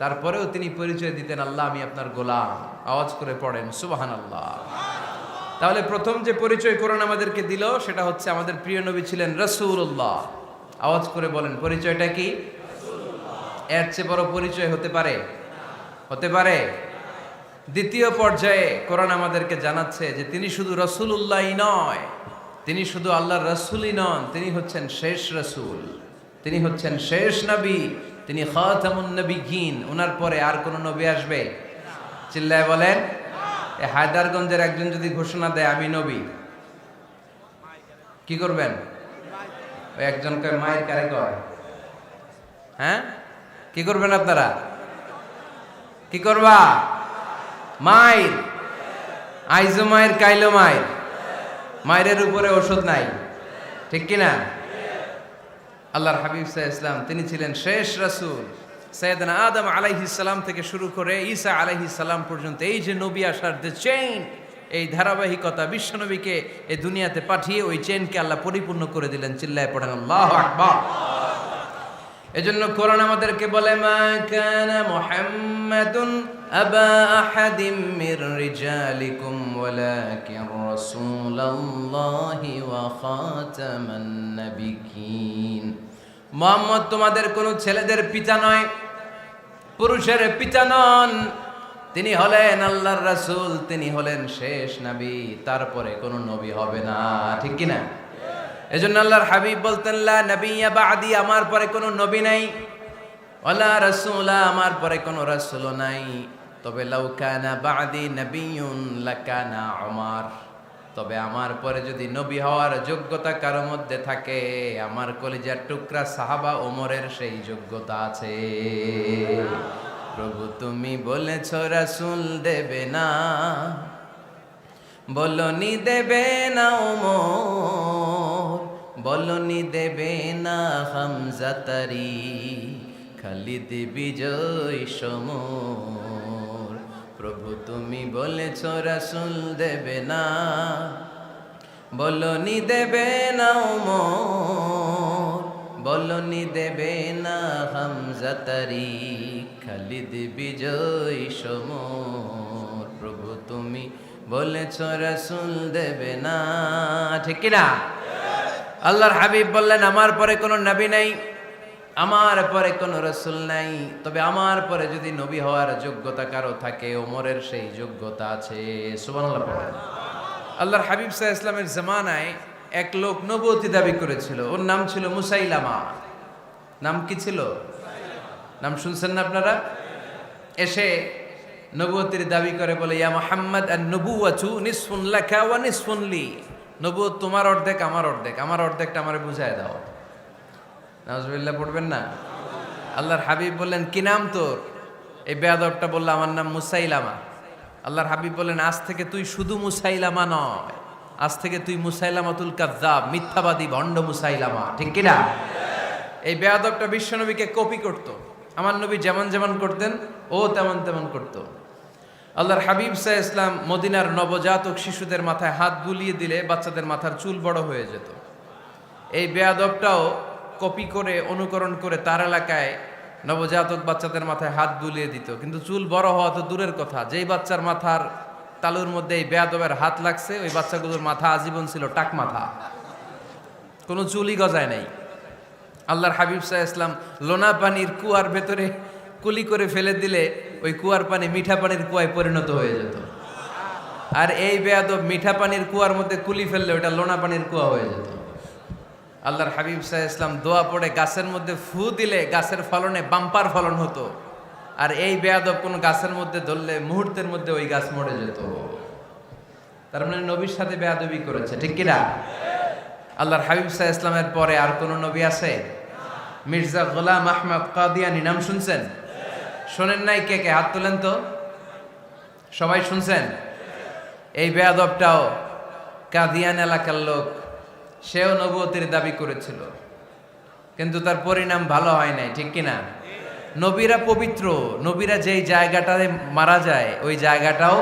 তারপরেও তিনি পরিচয় দিতেন, আল্লাহ আমি আপনার গোলাম। আওয়াজ করে পড়েন সুবহানাল্লাহ। তাহলে প্রথম যে পরিচয় কোরআন আমাদেরকে দিল সেটা হচ্ছে আমাদের প্রিয় নবী ছিলেন রাসূলুল্লাহ। আওয়াজ করে বলেন পরিচয়টা কি? এর চেয়ে বড় পরিচয় হতে পারে? হতে পারে? দ্বিতীয় পর্যায়ে কোরআন আমাদেরকে জানাচ্ছে যে তিনি শুধু রাসূলুল্লাহই নয়, তিনি শুধু আল্লাহর রাসূলই নন, তিনি হচ্ছেন শেষ রাসূল, তিনি হচ্ছেন শেষ নবী, তিনি খাতামুন নবিয়্যিন। ওনার পরে আর কোন নবী আসবে? চিল্লায় বলেন। এই হায়দারগঞ্জের একজন যদি ঘোষণা দেয় আমি নবী, কি করবেন? ওই একজন কয় মায়ের কারে কয়, হ্যাঁ কি করবেন আপনারা? কি করবা? মায়ের আইজো মায়ের কাইলো মায়ের, মায়ের উপরে ওষুধ নাই, ঠিক কিনা? আল্লাহর হাবিব সাল্লাল্লাহু আলাইহি ওয়াসাল্লাম তিনি ছিলেন শেষ রাসূল। সাইয়েদনা আদম আলাইহিস সালাম থেকে শুরু করে ঈসা আলাইহিস সালাম পর্যন্ত এই যে নবী আসার যে চেইন, এই ধারাবাহিকতা, বিশ্বনবীকে এই দুনিয়াতে পাঠিয়ে ওই চেইনকে আল্লাহ পরিপূর্ণ করে দিলেন। চিল্লায় পড়েন আল্লাহু আকবার। এজন্য কোরআন আমাদেরকে বলে মা কানা মুহাম্মাদুন আবা আহাদিম মির রিজালিকুম ওয়ালাকিন রাসূলুল্লাহি ওয়া খাতামান নাবিয়্যিন। মুহাম্মদ তোমাদের কোন ছেলেদের পিতা নয়, পুরুষের পিতা নন, তিনি হলেন আল্লাহর রাসূল, তিনি হলেন শেষ নবী, তারপরে কোন নবী হবে না, ঠিক কি না? এজন্য আল্লাহর হাবিব বলতেন লা নবিয়্যা বা'দি, আমার পরে কোনো নবী নাই, ওয়ালা রাসূলা, আমার পরে কোনো রাসূল নাই। তবে লাউ কানা বা'দি নবিয়্যুন লাকানা উমর, তবে আমার পরে যদি নবী হওয়ার যোগ্যতা কারো মধ্যে থাকে, আমার কলিজার টুকরা সাহাবা ওমরের সেই যোগ্যতা আছে। প্রভু তুমি বলেছো রাসূল দেবে না, বলনি দেবে না ওমর, বলনি দেবে না হামজা তারি, খালিদ বিজয় সমর। প্রভু তুমি বলেছ রাসূল দেবে না, বলনি দেবে না ওমর, বলনি দেবে না হামজা তারি, খালিদ বিজয় সমর। প্রভু তুমি বলেছ রাসূল দেবে না, ঠিক কি না? আল্লাহর হাবিব বললেন আমার পরে কোনো নবী নাই, আমার পরে কোনো রাসূল নাই, তবে আমার পরে যদি নবী হওয়ার যোগ্যতা কারো থাকে, ওমরের সেই যোগ্যতা আছে। সুবহানাল্লাহ পড়েন। আল্লাহর হাবিব সাল্লাল্লাহু আলাইহি ওয়াসাল্লামের জামানায় এক লোক নবুয়তি দাবি করেছিল, ওর নাম ছিল মুসাইলামা। নাম কি ছিল? নাম শুনছেন না আপনারা? এসে নবুয়তির দাবি করে বলে ইয়া মুহাম্মদ আন-নবুওয়াতু নিসফুন লাকা ওয়া নিসফুন লি, নবুয়ত তোমার অর্ধেক আমার অর্ধেক, আমার অর্ধেকটা আমারে বুঝায় দাও। নাউজুবিল্লাহ পড়বেন না? আল্লাহর হাবিব বললেন কি নাম তোর? এই বেয়াদবটা বলল আমার নাম মুসাইলামা। আল্লাহর হাবিব বললেন আজ থেকে তুই শুধু মুসাইলামা নয়, আজ থেকে তুই মুসাইলামাতুল কাযযাব, মিথ্যাবাদী ভণ্ড মুসাইলামা, ঠিক কি না? এই বেয়াদবটা বিশ্বনবীকে কপি করত, আমার নবী যেমন যেমন করতেন ও তেমন তেমন করত। আল্লাহর হাবিব সাল্লাল্লাহু আলাইহি ওয়াসাল্লাম মদিনার নবজাতক শিশুদের মাথায় হাত বুলিয়ে দিলে বাচ্চাদের মাথার চুল বড় হয়ে যেত। এই বেয়াদবটাও কপি করে অনুকরণ করে তার এলাকায় নবজাতক বাচ্চাদের মাথায় হাত বুলিয়ে দিত, কিন্তু চুল বড় হওয়া তো দূরের কথা, যেই বাচ্চার মাথার তালুর মধ্যে এই বেয়াদবের হাত লাগছে ওই বাচ্চাগুলোর মাথা আজীবন ছিল টাক মাথা, কোনো চুলই গজায় নাই। আল্লাহর হাবিব সাল্লাল্লাহু আলাইহি ওয়াসাল্লাম লোনা পানির কুয়ার ভেতরে কুলি করে ফেলে দিলে ওই কুয়ার পানি মিঠা পানির কুয়ায় পরিণত হয়ে যেত। আর এই বেয়াদব মিঠা পানির কুয়ার মধ্যে কুলি ফেললে ওটা লোনা পানির কুয়া হয়ে যেত। আল্লাহর হাবিব সাল্লাল্লাহু আলাইহি ওয়াসাল্লাম দোয়া পড়ে গাছের মধ্যে ফু দিলে গাছের ফলনে বাম্পার ফলন হতো, আর এই বেয়াদব কোন গাছের মধ্যে ধরলে মুহূর্তের মধ্যে ওই গাছ মরে যেত। তার মানে নবীর সাথে বেয়াদবি করেছে, ঠিক কিনা? আল্লাহর হাবিব সাল্লাল্লাহু আলাইহি ওয়াসাল্লামের পরে আর কোন নবী আছে? মির্জা গোলাম আহমদ কাদিয়ানী নাম শুনছেন? শোনেন নাই? কে কে হাত তোলেন তো। সবাই শুনছেন? এই বেয়াদবটাও কাদিয়ান এলাকার লোক, সেও নবুয়তির দাবি করেছিল, কিন্তু তার পরিণাম ভালো হয় নাই, ঠিক কিনা? নবীরা পবিত্র, নবীরা যেই জায়গাটায় মারা যায় ওই জায়গাটাও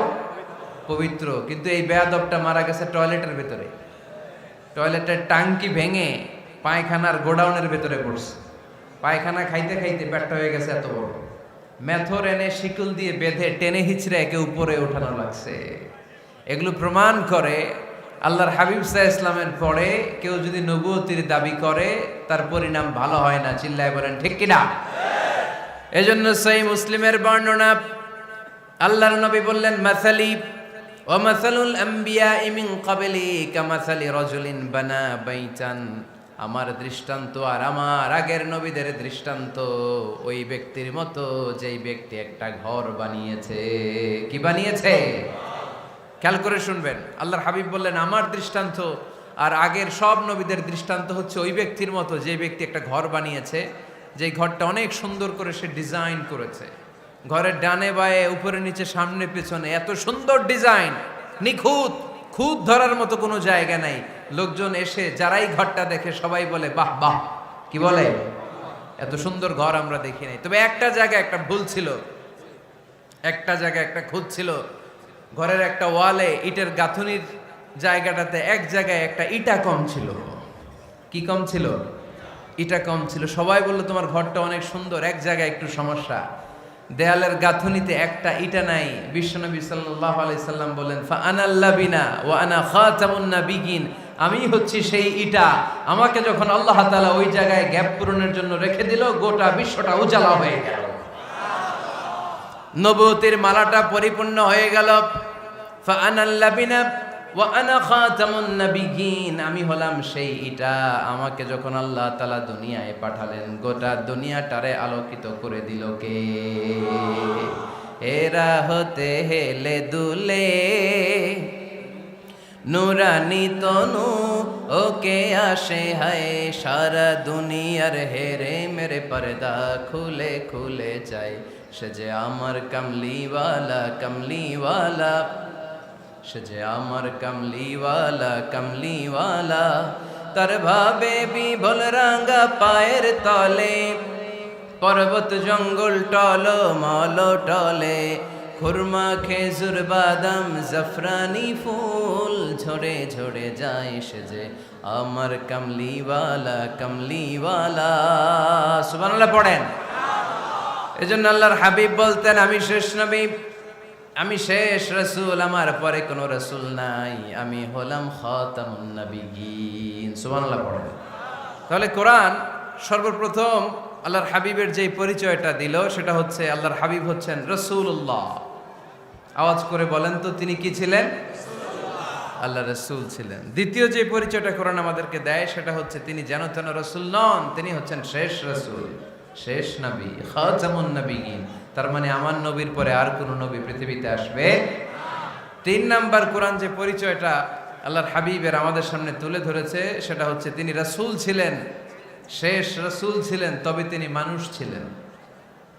পবিত্র, কিন্তু এই বেয়াদবটা মারা গেছে টয়লেটের ভেতরে, টয়লেটের টাঙ্কি ভেঙে পায়খানার গোডাউনের ভেতরে পড়ছে। পায়খানা খাইতে খাইতে পেটটা হয়ে গেছে এত বড়, মেথর এনে শিকল দিয়ে বেঁধে টেনে হিচড়ে একে উপরে ওঠানো লাগছে। এগুলো প্রমাণ করে আল্লাহর হাবিব সাল্লাল্লাহু আলাইহি ইসলামের পরে কেউ যদি নবুয়তির দাবি করে তার পরিণাম ভালো হয় না। চিল্লায় বলেন ঠিক কিনা? এজন্য সহিহ মুসলিমের বর্ণনা, আল্লাহর নবী বললেন, মাসালি ওয়া মাসালুল আমবিয়াই মিন ক্বাবলি কামাসালি রাজুলিন বানা বাইতান, আমার দৃষ্টান্ত আর আমার আগের নবীদের দৃষ্টান্ত ওই ব্যক্তির মতো যেই ব্যক্তি একটা ঘর বানিয়েছে। কি বানিয়েছে? খেয়াল করে শুনবেন, আল্লাহর হাবিব বললেন আমার দৃষ্টান্ত আর আগের সব নবীদের দৃষ্টান্ত হচ্ছে ওই ব্যক্তির মতো যে ব্যক্তি একটা ঘর বানিয়েছে, যে ঘরটা অনেক সুন্দর করে সে ডিজাইন করেছে। ঘরের ডানে বায়ে উপরে নিচে সামনে পেছনে এত সুন্দর ডিজাইন, নিখুঁত, খুঁত ধরার মতো কোনো জায়গা নাই। লোকজন এসে যারাই ঘরটা দেখে সবাই বলে বাহ বাহ। কি বলে? এত সুন্দর ঘর আমরা দেখি নাই। তবে একটা জায়গায় একটা ভুল ছিল, একটা জায়গায় একটা খুঁত ছিল। ঘরের একটা ওয়ালে ইটের গাঁথুনির জায়গাটাতে এক জায়গায় একটা ইটা কম ছিল। কি কম ছিল? ইটা কম ছিল। সবাই বললো তোমার ঘরটা অনেক সুন্দর, এক জায়গায় একটু সমস্যা, দেয়ালের গাঁথুনিতে একটা ইটা নাই। বিশ্বনবী সাল্লাল্লাহু আলাইহি সাল্লাম বলেন, ফা আনাল লাবিনা ওয়া আনা খাতামুন নাবিয়িন, আমি হচ্ছি সেই ইটা। আমাকে যখন আল্লাহ তাআলা ওই জায়গায় গ্যাপ পূরণের জন্য রেখে দিল, গোটা বিশ্বটা উজালা হয়ে গেল, নবুয়তের মালাটা পরিপূর্ণ হয়ে গেল। ফা আনাল লাবিনা ওয়া আনা খাতামুন নাবিয়িন, আমি হলাম সেই ইটা। আমাকে যখন আল্লাহ তাআলা দুনিয়ায় পাঠালেন, গোটা দুনিয়াটারে আলোকিত করে দিল কে? এরা হতে হেলে দুলে নুরানি তনু ওকে আসে হায়, সারা দুনিয়ার হেরে মেরে পর্দা খুলে খুলে যায়। সে যে আমার কামলিওয়ালা কামলিওয়ালা, সে যে আমার কামলিওয়ালা কামলিওয়ালা, তার ভাবে বিভোল রাঙ্গা পায়ের তলে, পর্বত জঙ্গল টল মল টলে, খুরমা খেজুর বাদাম জাফরানি ফুল ঝরে ঝরে যায়। সে যে আমার কামলিওয়ালা কামলিওয়ালা। সুবহানাল্লাহ পড়েন। এজন্য আল্লাহর হাবিব বলতেন, আমি শেষ নবী, আমি শেষ রাসূল, আমার পরে কোনো রাসূল নাই, আমি হলাম খাতামুন নাবিয়িন। সুবহানাল্লাহ পড়েন। তাহলে কোরআন সর্বপ্রথম আল্লাহর হাবিবের যে পরিচয়টা দিল সেটা হচ্ছে আল্লাহর হাবিব হচ্ছেন রাসূলুল্লাহ। আওয়াজ করে বলেন তো, তিনি কি ছিলেন? আল্লাহ রাসূল ছিলেন। দ্বিতীয় যে পরিচয়টা কোরআন আমাদেরকে দেয় সেটা হচ্ছে তিনি যেন তেন রাসূল নন, তিনি হচ্ছেন শেষ রাসূল, শেষ নবী, খাতামুন নাবিয়িন। তার মানে আমার নবীর পরে আর কোন নবী পৃথিবীতে আসবে। তিন নাম্বার কোরআন যে পরিচয়টা আল্লাহর হাবিবের আমাদের সামনে তুলে ধরেছে সেটা হচ্ছে তিনি রাসূল ছিলেন, শেষ রাসূল ছিলেন, তবে তিনি মানুষ ছিলেন।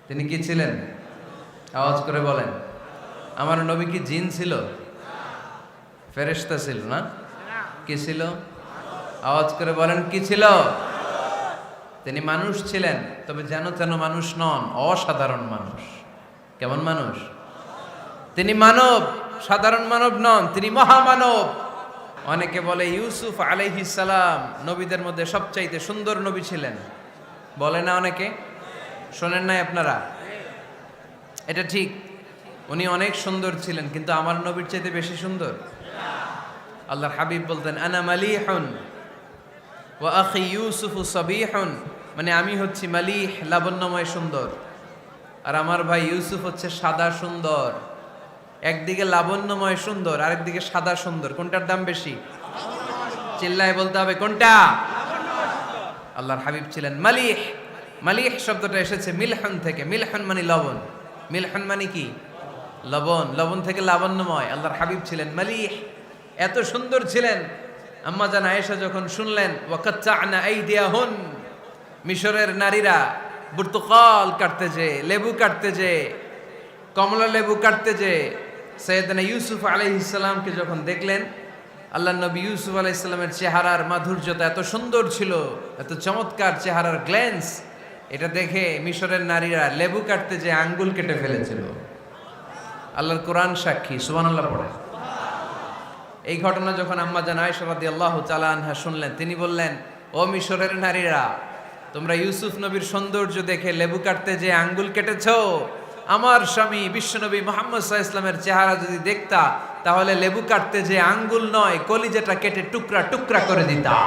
তিনি কি ছিলেন? আওয়াজ করে বলেন। আমার নবী কি জিন ছিল? ফেরেশতা ছিল না? কি ছিল? আওয়াজ করে বলেন, কি ছিল? তিনি মানুষ ছিলেন, তবে যেন তেন মানুষ নন, অসাধারণ মানুষ। কেমন মানুষ? তিনি মানব, সাধারণ মানব নন, তিনি মহামানব। অনেকে বলে ইউসুফ আলাইহিস সালাম নবীদের মধ্যে সবচাইতে সুন্দর নবী ছিলেন, বলে না অনেকে? শোনেন নাই আপনারা? এটা ঠিক, উনি অনেক সুন্দর ছিলেন, কিন্তু আমার নবীর চাইতে বেশি সুন্দর। আল্লাহর হাবিব বলতেন, আনা মালিহুন ওয়া আখি ইউসুফু সাবিহুন, মানে আমি হচ্ছি মালিহ, লাবণ্যময় সুন্দর, আর আমার ভাই ইউসুফ হচ্ছে সাদা সুন্দর। একদিকে লাবণ্যময় সুন্দর, আরেকদিকে সাদা সুন্দর, কোনটার দাম বেশি? চিল্লায় বলতে হবে কোনটা? আল্লাহর হাবিব ছিলেন মালিহ। মালিহ শব্দটা এসেছে মিলহন থেকে। মিলহন মানে লবণ, মিলহন মানে কি? লবণ। লবণ থেকে লাবণ্যময়। আল্লাহর হাবিব ছিলেন মালিহ, এত সুন্দর ছিলেন। আম্মা জান আয়েশা যখন শুনলেন ওয়াকাত্তা'না আইদিয়াহুন, মিশরের নারীরা বুর্তুকাল কাটতে যে, লেবু কাটতে যে, কমলা লেবু কাটতে যে সাইয়েদনা ইউসুফ আলাইহিস সালামকে যখন দেখলেন, আল্লাহর নবী ইউসুফ আলাইহিস সালামের চেহারার মাধুর্যতা এত সুন্দর ছিল, এত চমৎকার চেহারার গ্ল্যান্স, এটা দেখে মিশরের নারীরা লেবু কাটতে যে আঙ্গুল কেটে ফেলেছিল। আল্লাহর কোরআন সাক্ষী। সুবহানাল্লাহ পড়ে। এই ঘটনা যখন আম্মা জান আয়েশা রাদিয়াল্লাহু তাআলা আনহা শুনলেন, তিনি বললেন, ও মিশরের নারীরা, তোমরা ইউসুফ নবীর সৌন্দর্য দেখে লেবু কাটতে যে আঙ্গুল কেটেছো, আমার স্বামী বিশ্বনবী মুহাম্মদ সাল্লাল্লাহু আলাইহি ওয়াসাল্লামের চেহারা যদি দেখতা তাহলে লেবু কাটতে যে আঙ্গুল নয় কলিজাটা কেটে টুকরা টুকরা করে দিতাম।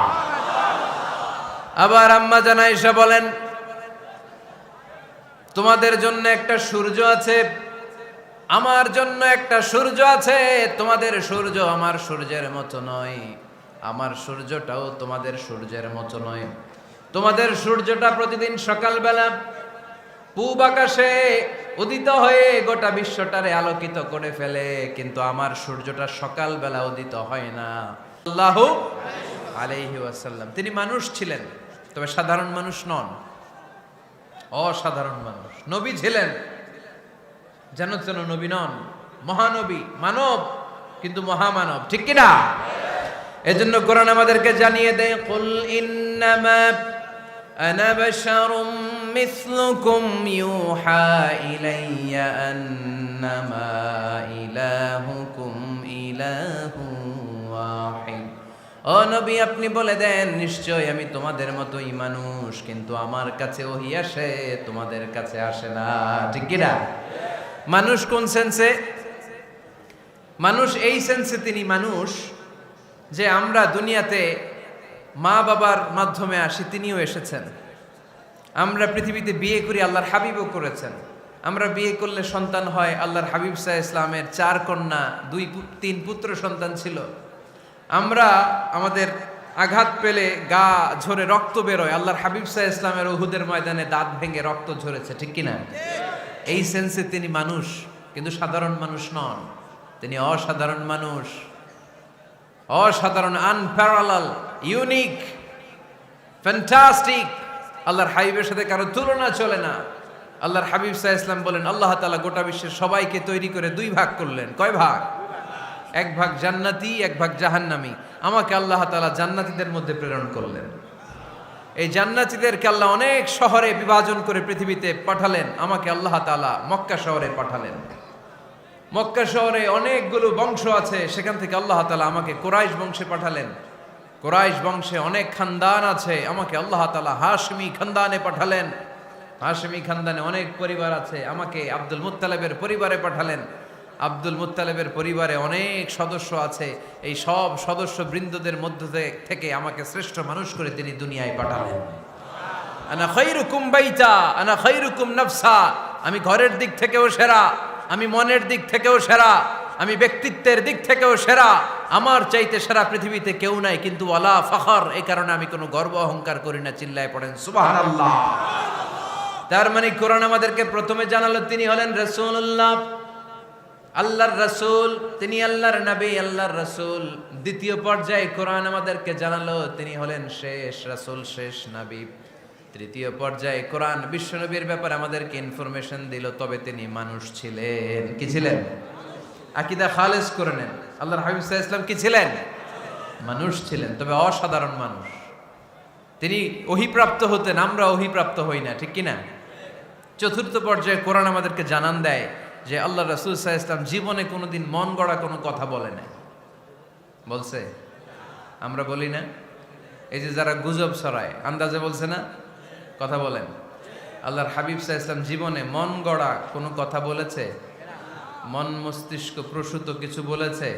আবার আম্মা জান আয়েশা বলেন, তোমাদের জন্য একটা সূর্য আছে, আমার জন্য একটা সূর্য আছে। তোমাদের সূর্য আমার সূর্যের মতো নয়, আমার সূর্যটাও তোমাদের সূর্যের মতো নয়। তোমাদের সূর্যটা প্রতিদিন সকালবেলা পূব আকাশে উদিত হয়ে গোটা বিশ্বটারে আলোকিত করে ফেলে, কিন্তু আমার সূর্যটা সকালবেলা উদিত হয় না। আল্লাহু আলাইহি ওয়াসাল্লাম তিনি মানুষ ছিলেন, তবে সাধারণ মানুষ নন, অসাধারণ মানুষ। নবী ছিলেন, যেন তেন নবী নন, মহানবী, মানব কিন্তু মহামানব, ঠিক কিনা? এজন্য কোরআন আমাদেরকে জানিয়ে দেয়, কুল ইন্নামা আনা বাশারুম মিসলুকুম ইউহা ইলাইয়া আন্নামা ইলাহুকুম ইলাহু ওয়াহিদ। ও নবী, আপনি বলে দেন, নিশ্চয় আমি তোমাদের মতোই মানুষ, কিন্তু আমার কাছে ওহী আসে, তোমাদের কাছে আসে না, ঠিক কিনা? মানুষ কোন সেন্সে? মানুষ এই সেন্সে তিনি মানুষ যে আমরা দুনিয়াতে মা বাবার মাধ্যমে আসি, তিনিও এসেছেন। আমরা পৃথিবীতে বিয়ে করি, আল্লাহর হাবিবও করেছেন। আমরা বিয়ে করলে সন্তান হয়, আল্লাহর হাবিব সাল্লাল্লাহু আলাইহি ইসলামের 4 কন্যা 2-3 পুত্র সন্তান ছিল। আমরা আমাদের আঘাত পেলে গা ঝরে রক্ত বেরোয়, আল্লাহর হাবিব সাল্লাল্লাহু আলাইহি ইসলামের উহুদের ময়দানে দাঁত ভেঙে রক্ত ঝরেছে, ঠিক কিনা? এই সেন্সে তিনি মানুষ, কিন্তু সাধারণ মানুষ নন, তিনি অসাধারণ মানুষ, অসাধারণ, আনপ্যারালাল, ইউনিক, ফ্যান্টাস্টিক। আল্লাহর হাবিবের সাথে কারো তুলনা চলে না। আল্লাহর হাবিব সাল্লাল্লাহু আলাইহি ওয়াসাল্লাম বলেন, আল্লাহ তাআলা গোটা বিশ্বের সবাইকে তৈরি করে 2 ভাগ করলেন। কয় ভাগ? 1 ভাগ জান্নাতি, 1 ভাগ জাহান্নামী। আমাকে আল্লাহ তাআলা জান্নাতীদের মধ্যে প্রেরণ করলেন। এই জান্নাতীদেরকে আল্লাহ অনেক শহরে বিভাজন করে পৃথিবীতে পাঠালেন, আমাকে আল্লাহ তাআলা মক্কা শহরে পাঠালেন। মক্কা শহরে অনেকগুলো বংশ আছে, সেখান থেকে আল্লাহ তাআলা আমাকে কুরাইশ বংশে পাঠালেন। কুরাইশ বংশে অনেক খানদান আছে, আমাকে আল্লাহ তাআলা হাশমি খানদানে পাঠালেন। হাশমি খানদানে অনেক পরিবার আছে, আমাকে আব্দুল মুত্তালিবের পরিবারে পাঠালেন। আব্দুল মুত্তালিবের পরিবারে অনেক সদস্য আছে, এই সব সদস্য বৃন্দদের মধ্য থেকে আমাকে শ্রেষ্ঠ মানুষ করে তিনি দুনিয়ায় পাঠালেন। আনা খায়রুকুম বাইতা আনা খায়রুকুম নাফসা, আমি ঘরের দিক থেকেও সেরা, আমি মনের দিক থেকেও সেরা, আমি ব্যক্তিত্বের দিক থেকেও সেরা, আমার চাইতে সেরা পৃথিবীতে কেউ নাই। কিন্তু ওয়ালা ফখর, এই কারণে আমি কোনো গর্ব অহংকার করি না। চিল্লায় পড়েন সুবহানাল্লাহ। তার মানে কোরআন আমাদেরকে প্রথমে জানালো তিনি হলেন রাসূলুল্লাহ, আল্লাহর রাসূল, তিনি আল্লাহর নবী, আল্লাহর রাসূল। দ্বিতীয় পর্যায়ে কোরআন আমাদেরকে জানালো তিনি হলেন শেষ রাসূল, শেষ নবী। তৃতীয় পর্যায়ে কোরআন বিশ্বনবীর ব্যাপারে আমাদেরকে ইনফরমেশন দিল, তবে তিনি মানুষ ছিলেন। কি ছিলেন? আকীদা খালেস করে নেন, আল্লাহর হাবিব সাল্লাল্লাহু আলাইহি ওয়াসাল্লাম কি ছিলেন? মানুষ ছিলেন, তবে অসাধারণ মানুষ। তিনি ওহীপ্রাপ্ত হতেন, আমরা ওহীপ্রাপ্ত হই না, ঠিক কিনা? চতুর্থ পর্যায়ে কোরআন আমাদেরকে জানান দেয় যে আল্লাহ রাসূল সাল্লাল্লাহু আলাইহি ওয়াসাল্লাম জীবনে কোনোদিন মন গড়া কোনো কথা বলে নাই। বলছে? আমরা বলি না? এই যে যারা গুজব ছড়ায়, আন্দাজে বলছে না, কথা বলেন। আল্লাহর হাবিব সাল্লাল্লাহু আলাইহি ওয়াসাল্লাম জীবনে মন গড়া কোনো কথা বলেছে? মন মস্তিষ্ক প্রসূত কিছু বলেছে?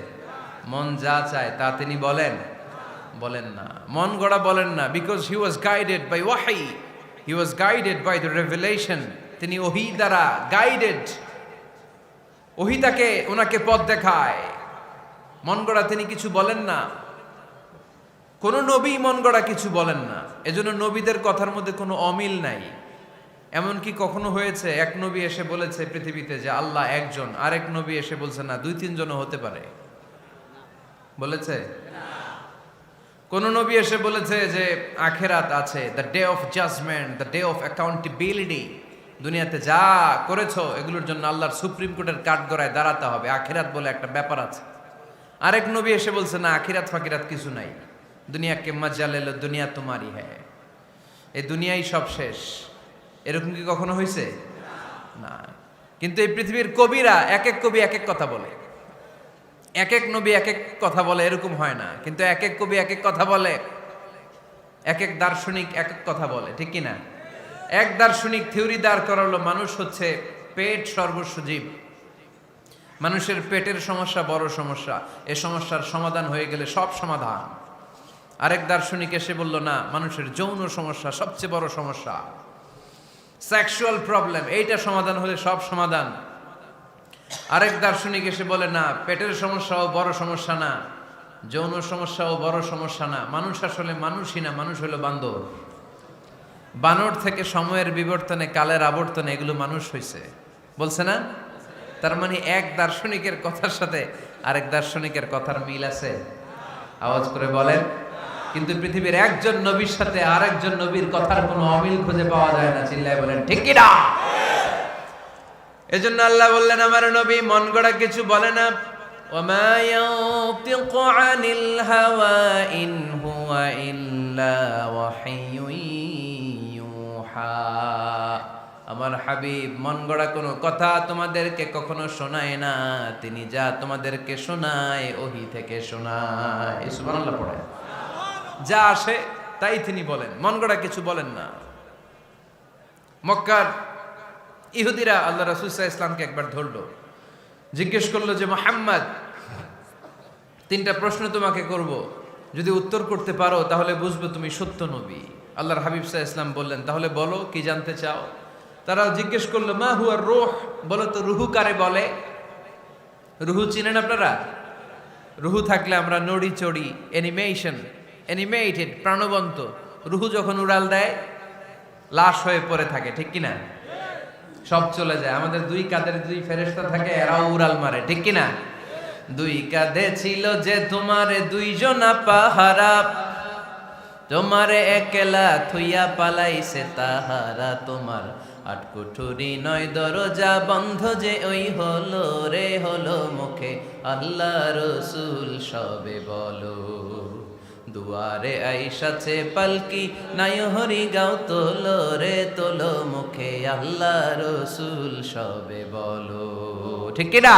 মন যা চায় তা তিনি বলেন? বলেন না, মন গড়া বলেন না। Because he was guided by ওয়াহি, he was guided by the revelation. তিনি ওহী দ্বারা গাইডেড, ওহী তাকে ওনাকে পথ দেখায়। মন গড়া তিনি কিছু বলেন না, কোন নবী মন গড়া কিছু বলেন না। এজন্য নবীদের কথার মধ্যে কোনো অমিল নাই। এমনকি কখনো হয়েছে এক নবী এসে বলেছে পৃথিবীতে যে আল্লাহ একজন, আরেক নবী এসে বলছে না 2-3 জনও হতে পারে? বলেছে? কোন নবী এসে বলেছে যে আখিরাত আছে, the day of judgement, the day of accountability, দুনিয়াতে যা করেছো এগুলোর জন্য আল্লাহর সুপ্রিম কোর্টের কাঠগড়ায় দাঁড়াতে হবে, আখিরাত বলে একটা ব্যাপার আছে? আরেক নবী এসে বলছে না, আখিরাত ফাকিরাত কিছু নাই, দুনিয়াকে মজা লেলো, দুনিয়া তোমারই হ্যায়, এই দুনিয়াই সব শেষ। এরকম কি কখনো হয়েছে? না। কিন্তু এই পৃথিবীর কবিরা এক এক কবি এক এক কথা বলে, এক এক নবী এক এক কথা বলে, এরকম হয় না। কিন্তু এক এক কবি এক এক কথা বলে, এক এক দার্শনিক এক এক কথা বলে, ঠিক কিনা? এক দার্শনিক থিওরি দাঁড় করালো মানুষ হচ্ছে পেট সর্বস্ব জীব, মানুষের পেটের সমস্যা বড় সমস্যা, এ সমস্যার সমাধান হয়ে গেলে সব সমাধান। আরেক দার্শনিক এসে বলল না, মানুষের যৌন সমস্যা সবচেয়ে বড় সমস্যা, সেক্সুয়াল প্রবলেম, এইটা সমাধান হলে সব সমাধান। আরেক দার্শনিক এসে বলে না, পেটের সমস্যাও বড় সমস্যা না, যৌন সমস্যাও বড় সমস্যা না, মানুষ আসলে মানুষই না, মানুষ হলো বান্দর। বানর থেকে সময়ের বিবর্তনে, কালের আবর্তনে এগুলো মানুষ হয়েছে, বলছে না? তার মানে এক দার্শনিকের কথার সাথে আরেক দার্শনিকের কথার মিল আছে? আওয়াজ করে বলেন। কিন্তু পৃথিবীর একজন নবীর সাথে আরেকজন নবীর কথার কোনো অমিল খুঁজে পাওয়া যায় না। চিল্লায় বলেন ঠিক কি না? এজন্য আল্লাহ বললেন, আমার নবী মন গড়া কিছু বলে না। ওমা ইয়ানতিকু আনিল হাওয়া ইন হুয়া ইল্লা ওয়াহিয়ুন ইউহা। আমার হাবিব মন গড়া কোনো কথা তোমাদেরকে কখনো শোনায় না, তিনি যা তোমাদেরকে শোনায় ওহী থেকে শোনায়। সুবহানাল্লাহ পড়ে। যা আসে তাই তিনি বলেন, মন গড়া কিছু বলেন না। মক্কার ইহুদিরা আল্লাহ রাসূল সাল্লাল্লাহু আলাইহি ওয়াসাল্লামকে একবার ধরলো, জিজ্ঞেস করলো যে মুহাম্মদ, তিনটা প্রশ্ন তোমাকে করব, যদি উত্তর করতে পারো তাহলে বুঝবো তুমি সত্য নবী। আল্লাহর হাবিব সাল্লাল্লাহু আলাইহি ওয়াসাল্লাম বললেন, তাহলে বলো কি জানতে চাও? তারা জিজ্ঞেস করলো, মা হুয়া রূহ, বলো তো রুহু কারে বলে? রুহু চিনেন আপনারা? রুহু থাকলে আমরা নড়ি চড়ি, অ্যানিমেটেড, প্রাণবন্ত। রুহু যখন উড়াল দেয় লাশ হয়ে পড়ে থাকে, ঠিক কিনা? সব চলে যায়। আমাদের দুই কাঁধের দুই ফেরেশতা থাকে, এরাও উড়াল মারে, ঠিক কিনা? দুই কাঁধে ছিল যে তোমারে দুইজনা পাহারা, তোমারে একলা থুইয়া পালাইছে তাহারা, তোমার আট কুঠুরি নয় দরজা বন্ধ যে ওই হলো রে হলো মুখে আল্লাহ রসুল সবে বলো, দুয়ারে আইসাছে পালকি নাই হরি গাও তোলো রে তোলো মুখে আল্লাহ রসুল সবে বলো, ঠিক কিনা?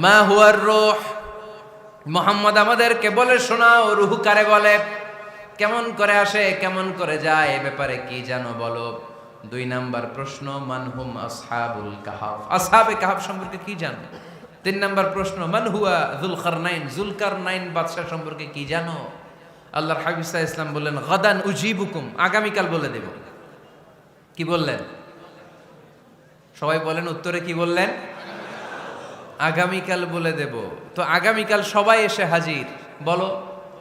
মা হুয়ার রূহ, মুহাম্মদ আমাদেরকে বলে শোনাও রুহু কারে বলে, কেমন করে আসে, কেমন করে যায়, এ ব্যাপারে কি জানো বলো। দুই নাম্বার প্রশ্ন, মানহুম আসহাবুল কাহাফ, আসহাবে কাহাফ সম্পর্কে কি জানো? তিন নাম্বার প্রশ্ন, মান হুয়া যুলকারনাইন, যুলকারনাইন বাদশা সম্পর্কে কি জানো? আল্লাহর হাবিব সাল্লাল্লাহু আলাইহি ওয়াসাল্লাম বললেন, গাদান উজিবুকুম, আগামীকাল বলে দেব। কি বললেন? সবাই বলেন উত্তরে কি বললেন? আগামীকাল বলে দেব। তো আগামীকাল সবাই এসে হাজির। বলো,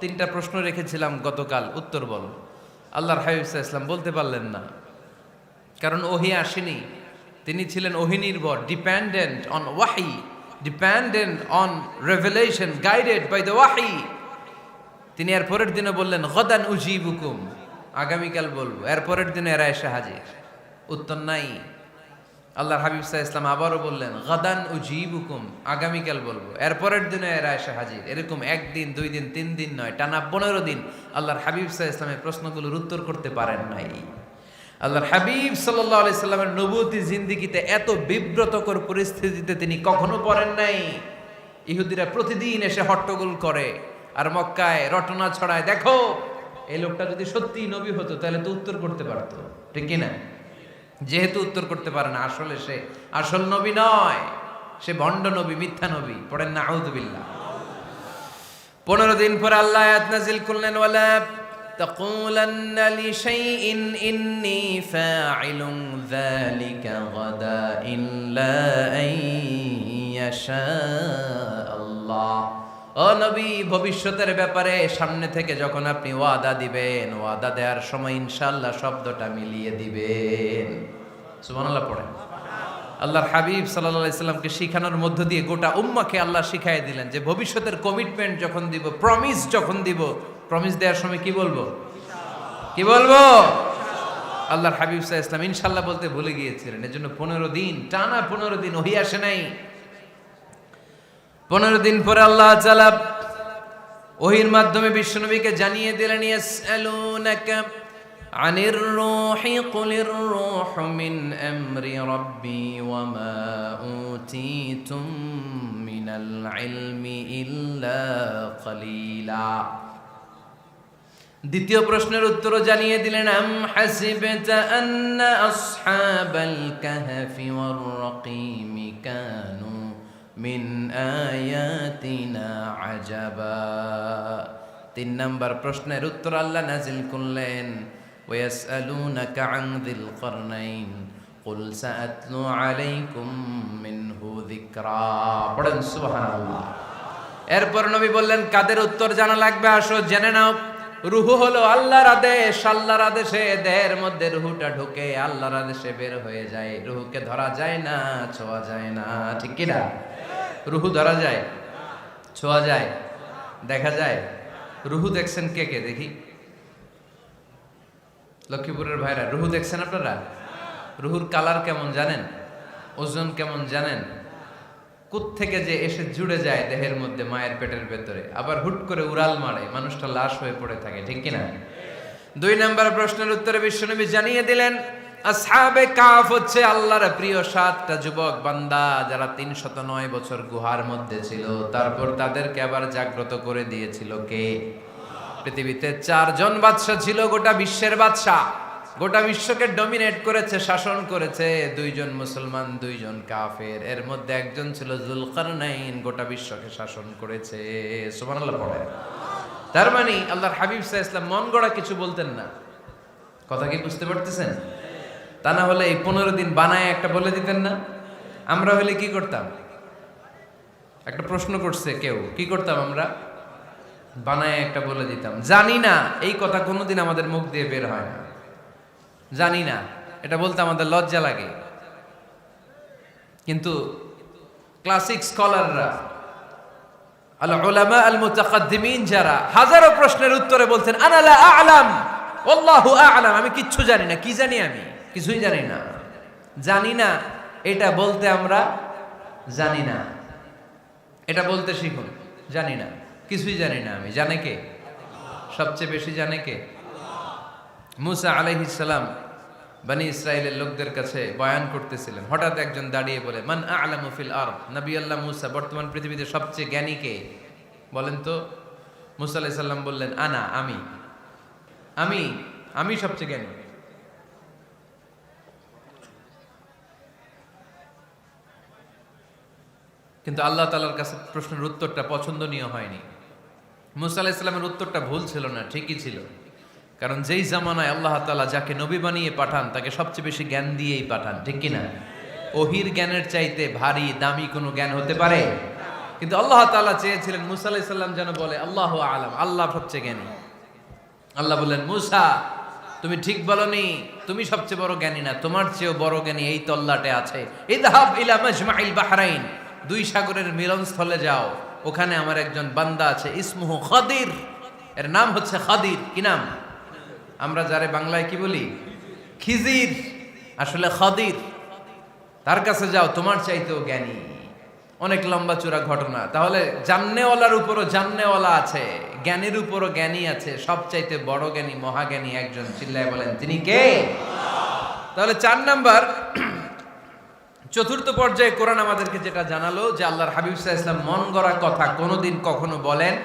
তিনটা প্রশ্ন রেখেছিলাম গতকাল, উত্তর বলো। আল্লাহর হাবিব সাল্লাল্লাহু আলাইহি ওয়াসাল্লাম বলতে পারলেন না, কারণ ওহী আসেনি। তিনি ছিলেন ওহী নির্ভর, ডিপেন্ডেন্ট অন ওয়াহি, dependent on revelation, guided by the ওয়াহি। তিনি এর পরের দিনে বললেন, গাদান উজিবুকুম, আগামীকাল বলবো। এর পরের দিনে এরা এসে হাজির, উত্তর নাই। আল্লাহর হাবিব সাল্লাল্লাহু আলাইহি ওয়াসাল্লাম আবারও বললেন, গাদান উজিবুকুম, আগামীকাল বলবো। এর পরের দিনে এরা এসে হাজির। এরকম একদিন, দুই দিন, তিন দিন নয়, টানা 15 দিন আল্লাহর হাবিব সাল্লাল্লাহু আলাইহি ওয়াসাল্লামের প্রশ্নগুলোর উত্তর করতে পারেন নাই। আল্লাহর হাবিব সাল্লাল্লাহু আলাইহি সাল্লামের নবুয়তি জিন্দেগিতে এত বিব্রতকর পরিস্থিতিতে তিনি কখনো পড়েন নাই। ইহুদিরা প্রতিদিন এসে হট্টগোল করে আর মক্কায় রটনা ছড়ায়, দেখো এই লোকটা যদি সত্যি নবী হতো তাহলে তো উত্তর করতে পারতো, ঠিক কিনা? যেহেতু উত্তর করতে পারে না, আসলে সে আসল নবী নয়, সে ভণ্ড নবী, মিথ্যা নবী। পড়েন না আউযুবিল্লাহ। 15 দিন পর আল্লাহ আয়াত নাযিল করলেন, ওয়ালা তাকুলান্না লিশাইইন ইন্নী ফাইলুন যালিকা গাদা ইল্লা আইয়াশা আল্লাহ। ও নবী, ভবিষ্যতের ব্যাপারে সামনে থেকে যখন আপনি ওয়াদা দিবেন, ওয়াদা দেওয়ার সময় ইনশাআল্লাহ শব্দটা মিলিয়ে দিবেন। সুবহানাল্লাহ পড়েন। আল্লাহর হাবিব সাল্লাল্লাহু আলাইহি সাল্লামকে শিখানোর মধ্য দিয়ে গোটা উম্মাহকে আল্লাহ শিখাইয়ে দিলেন যে ভবিষ্যতের কমিটমেন্ট যখন দিব, প্রমিস যখন দিব, প্রমিস দেওয়ার সময় কি বলবো? কি বলবো? আল্লাহর হাবিব সাল্লাল্লাহু আলাইহি ওয়াসাল্লাম ইনশাআল্লাহ বলতে ভুলে গিয়েছিলেন। এজন্য 15 দিন, টানা 15 দিন ওহী আসে নাই। 15 দিন পরে আল্লাহ তাআলা ওহীর মাধ্যমে বিশ্বনবীকে জানিয়ে দিলেন, ইয়াসআলুনাকা আনির রূহি কুলির রূহু মিন আমরি রাব্বি ওয়া মা উতীতুম মিনাল ইলমি ইল্লা কলিলা। দ্বিতীয় প্রশ্নের উত্তরও জানিয়ে দিলেন, আম হাসিবতা আন্না আসহাবাল কাহফি ওয়ার রাকিমি কানু মিন আয়াতিনা আজাবা। 3 নাম্বার প্রশ্নের উত্তর আল্লাহ নাজিল করলেন, ওয়াসআলুনাকা আন যিল করনাইন কুল সাআতলু আলাইকুম মিনহু যিকরা। পড়েন সুবহানাল্লাহ। এরপর নবী বললেন, কাদের উত্তর জানা লাগবে, আসো জেনে নাও। রুহু হলো আল্লাহর আদেশ, আল্লাহর আদেশে দেহের মধ্যে রুহুটা ঢুকে আল্লাহর আদেশে বের হয়ে যায়। রুহুকে ধরা যায় না, ছোঁয়া যায় না, ঠিক কি না? রুহু ধরা যায়, ছোঁয়া যায়, দেখা যায়? রুহু দেখছেন কে কে? দেখি লক্ষ্মীপুরের ভাইরা, রুহু দেখছেন আপনারা? রুহুর কালার কেমন জানেন? ওজন কেমন জানেন? কোত্থেকে যে এসে জুড়ে যায় দেহের মধ্যে, মায়ের পেটের ভেতরে, আবার হুট করে উড়াল মারে, মানুষটা লাশ হয়ে পড়ে থাকে, ঠিক কিনা? 2 নম্বর প্রশ্নের উত্তরে বিশ্বনবী জানিয়ে দিলেন, আসহাবে কাফ হচ্ছে আল্লাহর প্রিয় 7টা যুবক বান্দা, যারা 309 বছর গুহার মধ্যে ছিল। তারপর তাদেরকে আবার জাগ্রত করে দিয়েছিল কে? পৃথিবীতে 4 জন বাদশা ছিল, গোটা বিশ্বের বাদশা, গোটা বিশ্বকে ডমিনেট করেছে, শাসন করেছে। 2 জন মুসলমান, 2 জন কাফের। এর মধ্যে একজন ছিল যুলকারনাইন, গোটা বিশ্বকে শাসন করেছে। সুবহানাল্লাহ পড়ে। তার মানে আল্লাহর হাবিব সাল্লাল্লাহু আলাইহি ওয়াসাল্লাম মন গড়া কিছু বলতেন না। কথা কি বুঝতে পারতেছেন? তা না হলে এই 15 দিন বানায় একটা বলে দিতেন না? আমরা হলে কি করতাম? একটা প্রশ্ন করছে কেউ, কি করতাম আমরা? বানায় একটা বলে দিতাম। জানি না, এই কথা কোনোদিন আমাদের মুখ দিয়ে বের হয় না। জানি না, এটা বলতে আমাদের লজ্জা লাগে। কিন্তু ক্লাসিক স্কলাররা, আল উলামা আল মুতাকাদ্দিমিন, যারা হাজারো প্রশ্নের উত্তরে বলছেন আনা লা আ'লাম ওয়াল্লাহু আ'লাম, আমি কিচ্ছু জানি না। কি জানি? আমি কিছুই জানি না। জানি না এটা বলতে আমরা জানি না, এটা বলতে শিখুন। জানি না, কিছুই জানি না আমি। জানে কে? সবচেয়ে বেশি জানে কে? মুসা আলাইহিস সালাম বনি ইসরাইলের লোকদের কাছে বয়ান করতেছিলেন। হঠাৎ একজন দাঁড়িয়ে বলে, মান আ'লামু ফিল আরদ। নবী আল্লাহ মুসা, বর্তমান পৃথিবীতে সবচেয়ে জ্ঞানী কে বলেন তো? মুসা আলাইহিস সালাম বললেন, আনা, আমি আমি আমি সবচেয়ে জ্ঞানী। কিন্তু আল্লাহ তাআলার কাছে প্রশ্নের উত্তরটা পছন্দনীয় হয়নি। মুসা আলাইহিস সালামের উত্তরটা ভুল ছিল না, ঠিকই ছিল। কারণ যেই জামানায় আল্লাহ তাআলা যাকে নবী বানিয়ে পাঠান, তাকে সবচেয়ে বেশি জ্ঞান দিয়েই পাঠান, ঠিক কিনা? ওহির জ্ঞানের চাইতে ভারী দামি কোনো জ্ঞান হতে পারে? কিন্তু আল্লাহ তাআলা চেয়েছিলেন মুসা আলাইহিস সালাম যেন বলে আল্লাহু আ'লাম, আল্লাহ সবচেয়ে জ্ঞানী। আল্লাহ বললেন, মুসা তুমি ঠিক বলনি, তুমি সবচেয়ে বড় জ্ঞানী না, তোমার চেয়েও বড় জ্ঞানী এই তল্লাটে আছে। ইযহাব ইলা মাজমাইল বাহরাইন, 2 সাগরের মিলনস্থলে যাও, ওখানে আমার একজন বান্দা আছে, ইসমুহু খাদির, এর নাম হচ্ছে খাদির। কি নাম? আমরা যারে বাংলায় কি বলি? খিজির, আসলে খাদির। তার কাছে যাও, তোমার চাইতেও জ্ঞানী। অনেক লম্বা চূড়া ঘটনা। তাহলে জান্নেওয়ালার উপরও জান্নেওয়ালা আছে, জ্ঞানীর উপরও জ্ঞানী আছে। সবচাইতে বড় জ্ঞানী, মহাজ্ঞানী একজন, চিল্লায় বলেন তিনি কে? তাহলে 4 নাম্বার, চতুর্থ পর্যায়ে কোরআন আমাদেরকে যেটা জানালো যে আল্লাহর হাবিব সাল্লাল্লাহু আলাইহি ওয়াসাল্লাম মন গড়া কথা কোনোদিন কখনো বলেন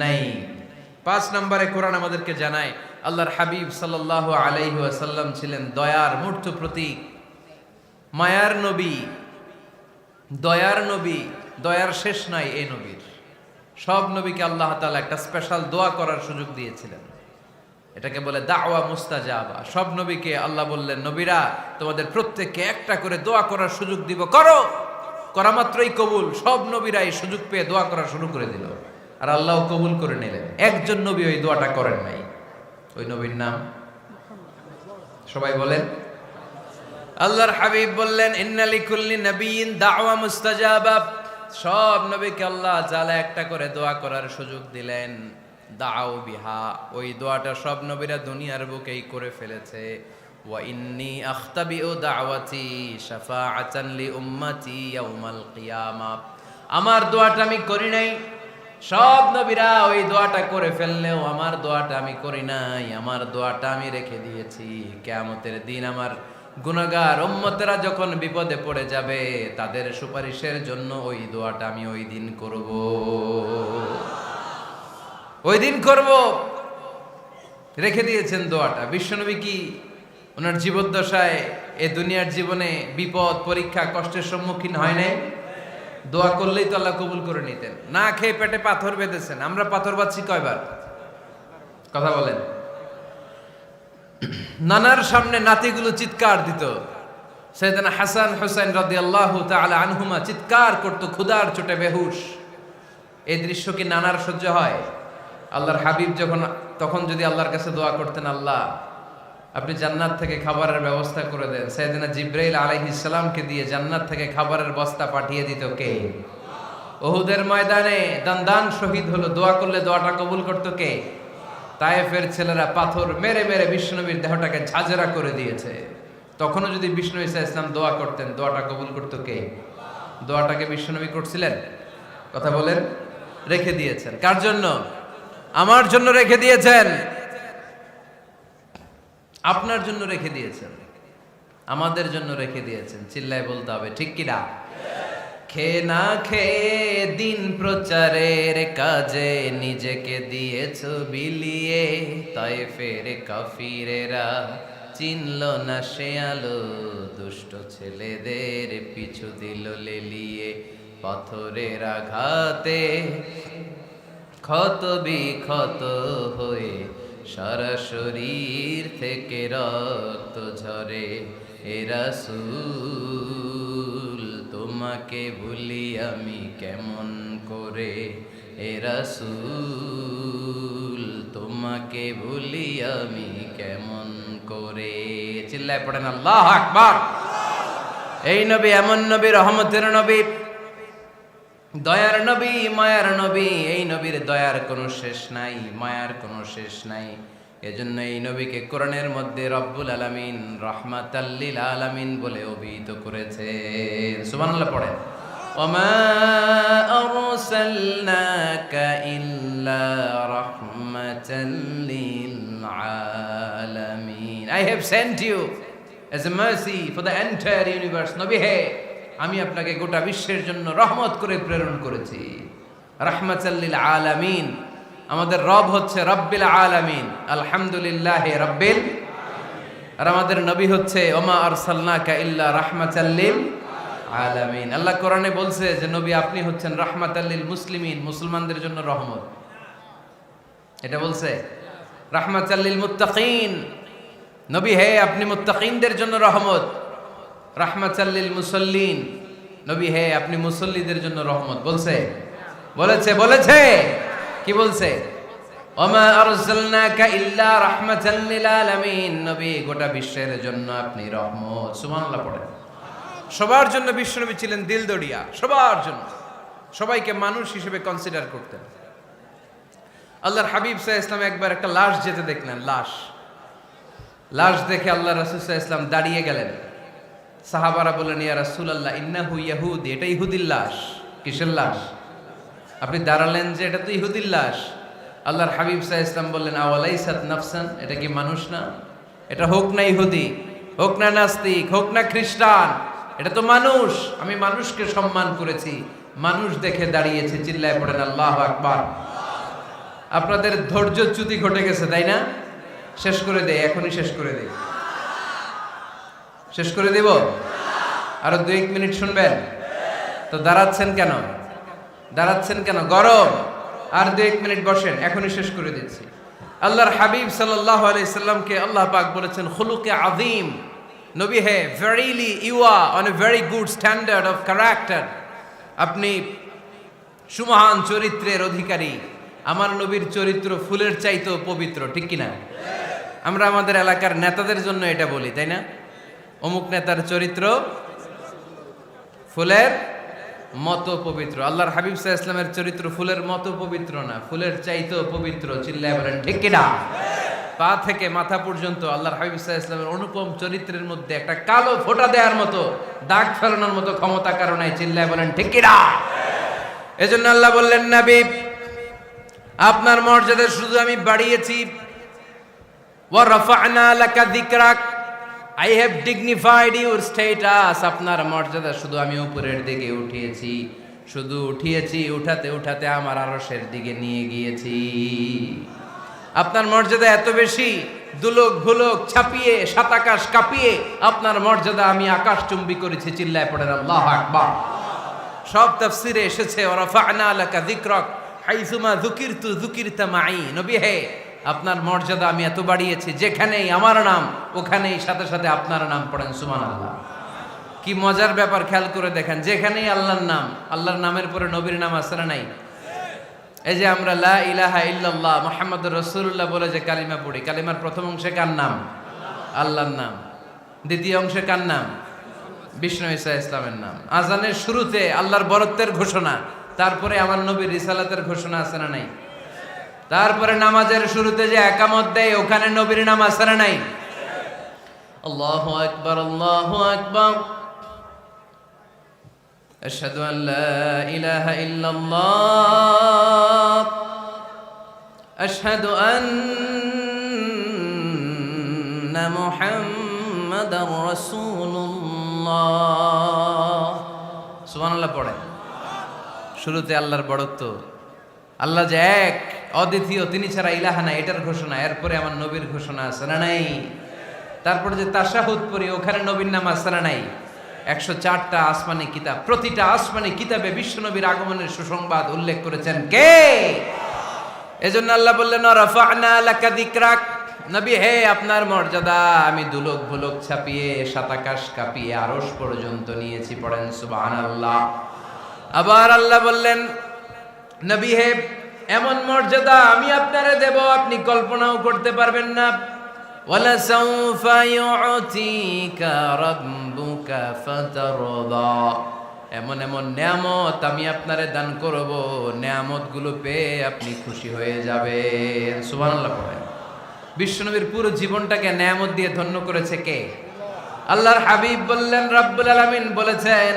নাই। 5 নম্বরে কোরআন আমাদেরকে জানায় আল্লাহর হাবিব সাল্লাল্লাহু আলাইহি ওয়াসাল্লাম ছিলেন দয়ার মূর্ত প্রতীক, মায়ার নবী, দয়ার নবী। দয়ার শেষ নাই এই নবীর। সব নবীকে আল্লাহ তাআলা একটা স্পেশাল দোয়া করার সুযোগ দিয়েছিলেন, এটাকে বলে দাওয়া মুস্তাজাবা। সব নবীকে আল্লাহ বললেন, নবীরা তোমাদের প্রত্যেককে একটা করে দোয়া করার সুযোগ দিব, করো। করা মাত্রই কবুল। সব নবীরা এই সুযোগ পেয়ে দোয়া করা শুরু করে দিল, আর আল্লাহ কবুল করে নিলেন। একজন নবী ওই দোয়াটা করেন নাই। ওই নবীর নাম সবাই বলেন। আল্লাহর হাবিব বললেন, ইন্না লিকুল্লি নাবিয়্যিন দাওয়া মুস্তাজাবা। সব নবীকে আল্লাহ তাআলা একটা করে দোয়া করার সুযোগ দিলেন। দাও বিহা, ওই দোয়াটা সব নবীরা দুনিয়ার বুকেই করে ফেলেছে। ওয়া ইন্নী আখতাবিউ দাওয়াতি শাফাআতান লি উম্মতি ইয়াউমাল কিয়ামা। আমার দোয়াটা আমি করি নাই, সব নবীরা ওই দোয়াটা করে ফেললেও আমার দোয়াটা আমি করি নাই। আমার দোয়াটা আমি রেখে দিয়েছি কিয়ামতের দিন আমার গুনাহগার উম্মতেরা যখন বিপদে পড়ে যাবে, তাদের সুপারিশের জন্য ওই দোয়াটা আমি ওই দিন করব, ওই দিন করব। রেখে দিয়েছেন দোয়াটা। বিশ্বনবী কি ওনার জীবদ্দশায় এ দুনিয়ার জীবনে বিপদ, পরীক্ষা, কষ্টের সম্মুখীন হয় নাই? দোয়া করলেই তো আল্লাহ কবুল করে নিতেন। না খেয়ে পেটে পাথর বেঁধেছেন, আমরা পাথর বাঁধছি কয়বার? কথা বলেন। নানার সামনে নাতিগুলো চিৎকার দিত, সাইয়েদনা হাসান হুসাইন রাদিয়াল্লাহু তাআলা আনহুমা চিৎকার করত ক্ষুধার চোটে বেহুশ। এই দৃশ্য কি নানার সহ্য হয়? আল্লাহর হাবিব তখন যদি আল্লাহর কাছে দোয়া করতেন, আল্লাহ আপনি জান্নাত থেকে খাবারের ব্যবস্থা করে দেন, সাইয়েদনা জিবরাইল আলাইহিস সালামকে দিয়ে জান্নাত থেকে খাবারের বস্তা পাঠিয়ে দিত কে? উহুদের ময়দানে দান শহীদ হলো, দোয়া করলে দোয়াটা কবুল করতো কে? তায়েফের ছেলেরা পাথর মেরে মেরে বিষ্ণুনবীর দেহটাকে ঝাঁঝরা করে দিয়েছে। তখনও যদি বিষ্ণু ঈসা ইসলাম দোয়া করতেন, দোয়াটা কবুল করতো কে? দোয়াটাকে বিষ্ণুনবী করছিলেন? কথা বলেন। রেখে দিয়েছেন কার জন্য? আমার জন্য রেখে দিয়েছেন, আপনার জন্য রেখে দিয়েছেন, আমাদের জন্য রেখে দিয়েছেন। চিল্লায় বলতে হবে ঠিক কিনা? খেয়ে না খেয়ে দিন প্রচারের কাজে নিজেকে দিয়েছ বিলিয়ে, তায়েফের কাফিরেরা চিনল না সে আলো, দুষ্ট ছেলেদের পিছু দিল লেলিয়ে। পাথরের আঘাতে ক্ষত বিক্ষত হয়ে সারা শরীর থেকে রক্ত ঝরে। এ রাসূল তোমাকে ভুলি আমি কেমন করে, এ রাসূল তোমাকে ভুলি আমি কেমন করে। চিল্লায় পড়েন আল্লাহু আকবার। এই নবী এমন নবী, রহমতের নবী, দয়ার নবী, মায়ার নবী। এই নবীর দয়ার কোনো শেষ নাই, মায়ার কোনো শেষ নাই। এজন্য এই নবীকে কোরআনের মধ্যে রব্বুল আলামিন রাহমাতাল লিল আলামিন বলে অভিহিত করেছে। সুবহানাল্লাহ পড়েন। ওয়ামা আরসালনাকা ইল্লা রাহমাতাল লিল আলামিন। I have sent you as a mercy for the entire universe. নবী হে, আমি আপনাকে গোটা বিশ্বের জন্য রহমত করে প্রেরণ করেছি। রাহমাতাল লিল আলামিন। আমাদের রব হচ্ছে রব্বিল আলামিন, আলহামদুলিল্লাহি রাব্বিল। আর আমাদের নবী হচ্ছে ওমা আরসালনাকা ইল্লা রাহমাতাল লিল আলামিন। আল্লাহ কোরআনে বলছে যে নবী আপনি হচ্ছেন রাহমাতাল লিল মুসলিমিন, মুসলমানদের জন্য রহমত। এটা বলছে রাহমাতাল লিল মুত্তাকিন। নবী হে, আপনি মুত্তাকিনদের জন্য রহমত। রাহমাতাল লিল মুসাল্লিন। নবী হে, আপনি মুসল্লিদের জন্য রহমত। বলছে বলেছে কি বলছে? ওমা আরসালনাকা ইল্লা রাহমাতাল লিল আলামিন। নবী গোটা বিশ্বের জন্য আপনি রহমত। সুবহানাল্লাহ পড়েন। সবার জন্য বিশ্বনবী ছিলেন দিলদরিয়া, সবার জন্য, সবাইকে মানুষ হিসেবে কনসিডার করতেন। আল্লাহর হাবিব সাল্লাল্লাহু আলাইহি ওয়াসাল্লাম একবার একটা লাশ যেতে দেখলেন, লাশ দেখে আল্লাহ রাসূল সাল্লাল্লাহু আলাইহি ওয়াসাল্লাম দাঁড়িয়ে গেলেন। সাহাবারা বললেন, ইয়া রাসূলুল্লাহ ইন্নাহু ইয়াহুদি, এটা ইহুদির লাশ। কিসের লাশ? আপনি দাঁড়ালেন যে এটা তো ইহুদির লাশ। আল্লাহর হাবিব সাল্লাল্লাহু আলাইহি ওয়াসাল্লাম বললেন, আওয়ালাইসাত নাফসান, এটা কি মানুষ না? এটা হোক না ইহুদি, হোক না নাস্তিক, হোক না খ্রিস্টান, এটা তো মানুষ। আমি মানুষকে সম্মান করেছি, মানুষ দেখে দাঁড়িয়েছে। চিল্লায় পড়েন আল্লাহু আকবার। আপনাদের ধৈর্যচ্যুতি ঘটে গেছে, তাই না? শেষ করে দেই, এখনই শেষ করে দেই। শেষ করে দেব? আরো 2-1 মিনিট শুনবেন তো? দাঁড়াচ্ছেন কেন? গরম। আর 2-1 মিনিট বসেন, এখনই শেষ করে দিচ্ছি। আল্লাহর হাবিব সাল্লাল্লাহু আলাইহি সাল্লামকে আল্লাহ পাক বলেছেন খুলুকে আযীম। নবী হে, verily you are on a very good standard of character. আপনি সুমহান চরিত্রের অধিকারী। আমার নবীর চরিত্র ফুলের চাইতেও পবিত্র, ঠিক কিনা? আমরা আমাদের এলাকার নেতাদের জন্য এটা বলি, তাই না? অমুক নেতার চরিত্র ফুলের মতো পবিত্র। আল্লাহর হাবিব সাল্লাল্লাহু আলাইহি ওয়াসাল্লামের চরিত্র ফুলের মতো পবিত্র না, ফুলের চাইতেও পবিত্র। চিল্লায় বলেন ঠিক কিনা? পা থেকে মাথা পর্যন্ত আল্লাহর হাবিব সাল্লাল্লাহু আলাইহি ওয়াসাল্লামের অনুপম চরিত্রের মধ্যে একটা কালো ফোঁটা দেওয়ার মতো, দাগ ফেলানোর মতো ক্ষমতা কারো নাই। চিল্লায় বলেন ঠিক কিনা? এজন্য আল্লাহ বললেন, নবী আপনার মর্যাদা শুধু আমি বাড়িয়েছি। ওয়া রাফা'না লাকা যিকরাক, I have dignified your status. আপনার মর্যাদা শুধু আমি উপরের দিকে উঠিয়েছি, উঠাতে উঠাতে আমার আরশের দিকে নিয়ে গিয়েছি। আপনার মর্যাদা এত বেশি, দুলক ভুলক ছাপিয়ে, সাত আকাশ কাঁপিয়ে আপনার মর্যাদা আমি আকাশচুম্বী করেছি। চিল্লায় পড়েন আল্লাহু আকবার। সব তাফসিরে এসেছে ওয়ারাফা'না লাকা যিকরাক হাইসুমা যুকিরতু যুকিরতা মাই। নবী হে, আপনার মর্যাদা আমি এত বাড়িয়েছি, যেখানেই আমার নাম ওখানেই সাথে সাথে আপনার নাম পড়েন সুবহানাল্লাহ। কি মজার ব্যাপার, খেয়াল করে দেখেন, যেখানেই আল্লাহর নাম, আল্লাহর নামের পরে নবীর নাম আছে না নাই? এই যে আমরা লা ইলাহা ইল্লাল্লাহ মুহাম্মাদুর রাসূলুল্লাহ বলে যে কালিমা পড়ি, কালিমার প্রথম অংশে কার নাম? আল্লাহর নাম। দ্বিতীয় অংশে কার নাম? বিষ্ণু ঈসা ইসলামের নাম। আজানের শুরুতে আল্লাহর বরত্বের ঘোষণা, তারপরে আমার নবীর রিসালাতের ঘোষণা আছে না নাই? তারপরে নামাজের শুরুতে যে একামত দেয়, ওখানে নবীর নাম আছে না নাই? আল্লাহু আকবার, আল্লাহু আকবার, আশহাদু আন লা ইলাহা ইল্লাল্লাহ, আশহাদু আন্না মুহাম্মাদার রাসূলুল্লাহ। সুবহানাল্লাহ পড়েন। শুরুতে আল্লাহর বড়ত্ব, আল্লাহ যে এক অদ্বিতীয়, তিনি ছাড়া ইলাহা নাই, এটার ঘোষণা। এরপরে আমার নবীর ঘোষণা আছে না নাই? তারপরে যে তাশাহুদ পড়ি, ওখানে নবীর নাম আছে না নাই? 104টা আসমানি কিতাব, প্রতিটা আসমানি কিতাবে বিশ্ব নবীর আগমনের সুসংবাদ উল্লেখ করেছেন কে? এজন্য আল্লাহ বললেন রাফা'না লাকা যিকরাক, নবী হে, আপনার মর্যাদা আমি দুলক ভুলক ছাপিয়ে, সাতাকাশ কাঁপিয়ে আরশ পর্যন্ত নিয়েছি। পড়েন সুবহানাল্লাহ। আবার আল্লাহ বললেন, নবী হে, এমন মর্যাদা আমি আপনারে দেব আপনি কল্পনাও করতে পারবেন না। ওয়ালা সাউফা ইউতিকা রাব্বুকা ফাতারদা, এমন এমন নিয়ামত আমি আপনারে দান করব, নিয়ামতগুলো পেয়ে আপনি খুশি হয়ে যাবেন। সুবহানাল্লাহ পড়েন। বিশ্বনবীর পুরো জীবনটাকে নিয়ামত দিয়ে ধন্য করেছে কে? আল্লাহর হাবিব বললেন, রব্বুল আলামিন বলেছেন,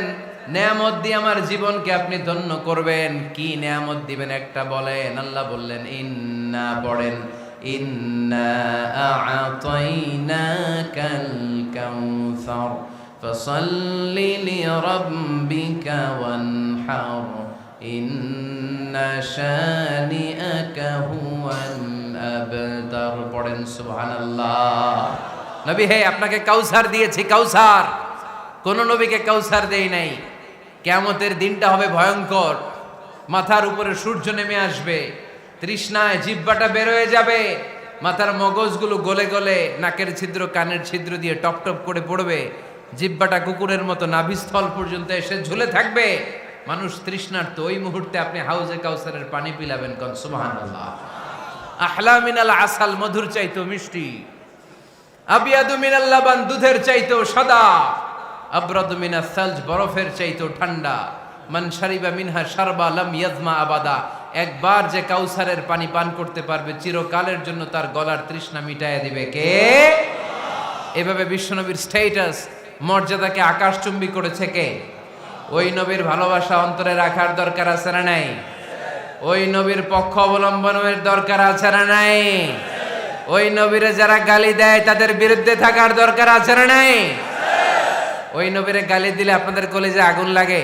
নিয়ামত দিয়ে আমার জীবনকে আপনি ধন্য করবেন। কি নিয়ামত দিবেন একটা বলেন? আল্লাহ বললেন, ইন্না, পড়েন, ইন্না আ'তাইনাকাল কাউসার ফাসাল্লি লিরাব্বিকা ওয়ানহার ইন্না শানিআকা হুয়াল আবতার। পড়েন সুবহানাল্লাহ। নবী হে, আপনাকে কাউসার দিয়েছি, কাউসার। কোন নবীকে কাউসার দেই নাই। কিয়ামতের দিনটা হবে ভয়ঙ্কর, মাথার উপরে সূর্য নেমে আসবে, তৃষ্ণায় জিহ্বাটা বের হয়ে যাবে, মাথার মগজগুলো গলে গলে নাকের ছিদ্র কানের ছিদ্র দিয়ে টপ টপ করে পড়বে, জিহ্বাটা কুকুরের মতো নাভিস্থল পর্যন্ত এসে ঝুলে থাকবে। মানুষ তৃষ্ণার্ত। ওই মুহূর্তে আপনি হাউজে কাউসারের পানি পিলাবেন। কোন সুবহানাল্লাহ। আহলা মিনাল আসাল, মধুর চাইতো মিষ্টি, আবিয়াদু মিনাল লাবান, দুধের চাইতো সাদা, আবরাদু মিনাস সালজ, বরফের চাইতো ঠান্ডা, মান শারিবা মিনহা শারবা লাম ইয়াজমা আবাদা, একবার যে কাউসারের পানি পান করতে পারবে চিরকালের জন্য তার গলার তৃষ্ণা মিটাইয়া দিবে কে? এভাবে বিশ্বনবীর স্ট্যাটাস, মর্যাদাকে আকাশচুম্বী করেছে কে? ওই নবীর ভালোবাসা অন্তরে রাখার দরকার আছে না নাই? ওই নবীর পক্ষ অবলম্বনের দরকার আছে না নাই? ওই নবীরে যারা গালি দেয় তাদের বিরুদ্ধে থাকার দরকার আছে না নাই? ওই নবীরে গালি দিলে আপনাদের কলিজায় আগুন লাগে?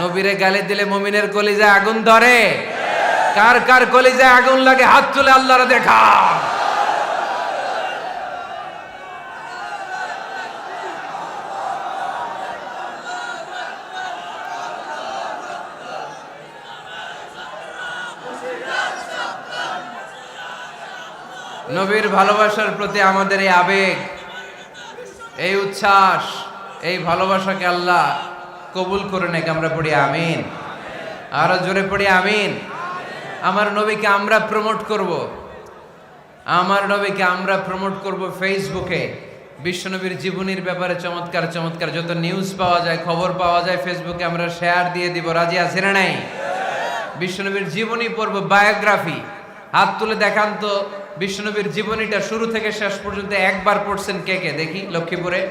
নবীরে গালি দিলে মুমিনের কলিজায় আগুন ধরে? কার কার কলিজায় আগুন লাগে হাত তুলে আল্লাহরে দেখা। নবীর ভালোবাসার প্রতি আমাদের এই আবেগ, এই উচ্ছ্বাস, এই ভালোবাসাকে আল্লাহ কবুল করে নেক। আমরা পড়ি আমিন। আরো জোরে পড়ি আমিন। আমার নবীকে আমরা প্রমোট করব, আমার নবীকে আমরা প্রমোট করব ফেসবুকে। বিশ্বনবীর জীবনীর ব্যাপারে চমৎকার চমৎকার যত নিউজ পাওয়া যায়, খবর পাওয়া যায়, ফেসবুকে আমরা শেয়ার দিয়ে দিব। রাজি আছে না নাই? বিশ্বনবীর জীবনী পড়ব, বায়োগ্রাফি। হাত তুলে দেখান তো বিশ্বনবীর জীবনীটা শুরু থেকে শেষ পর্যন্ত একবার পড়ছেন কে কে, দেখি লক্ষ্মীপুরে।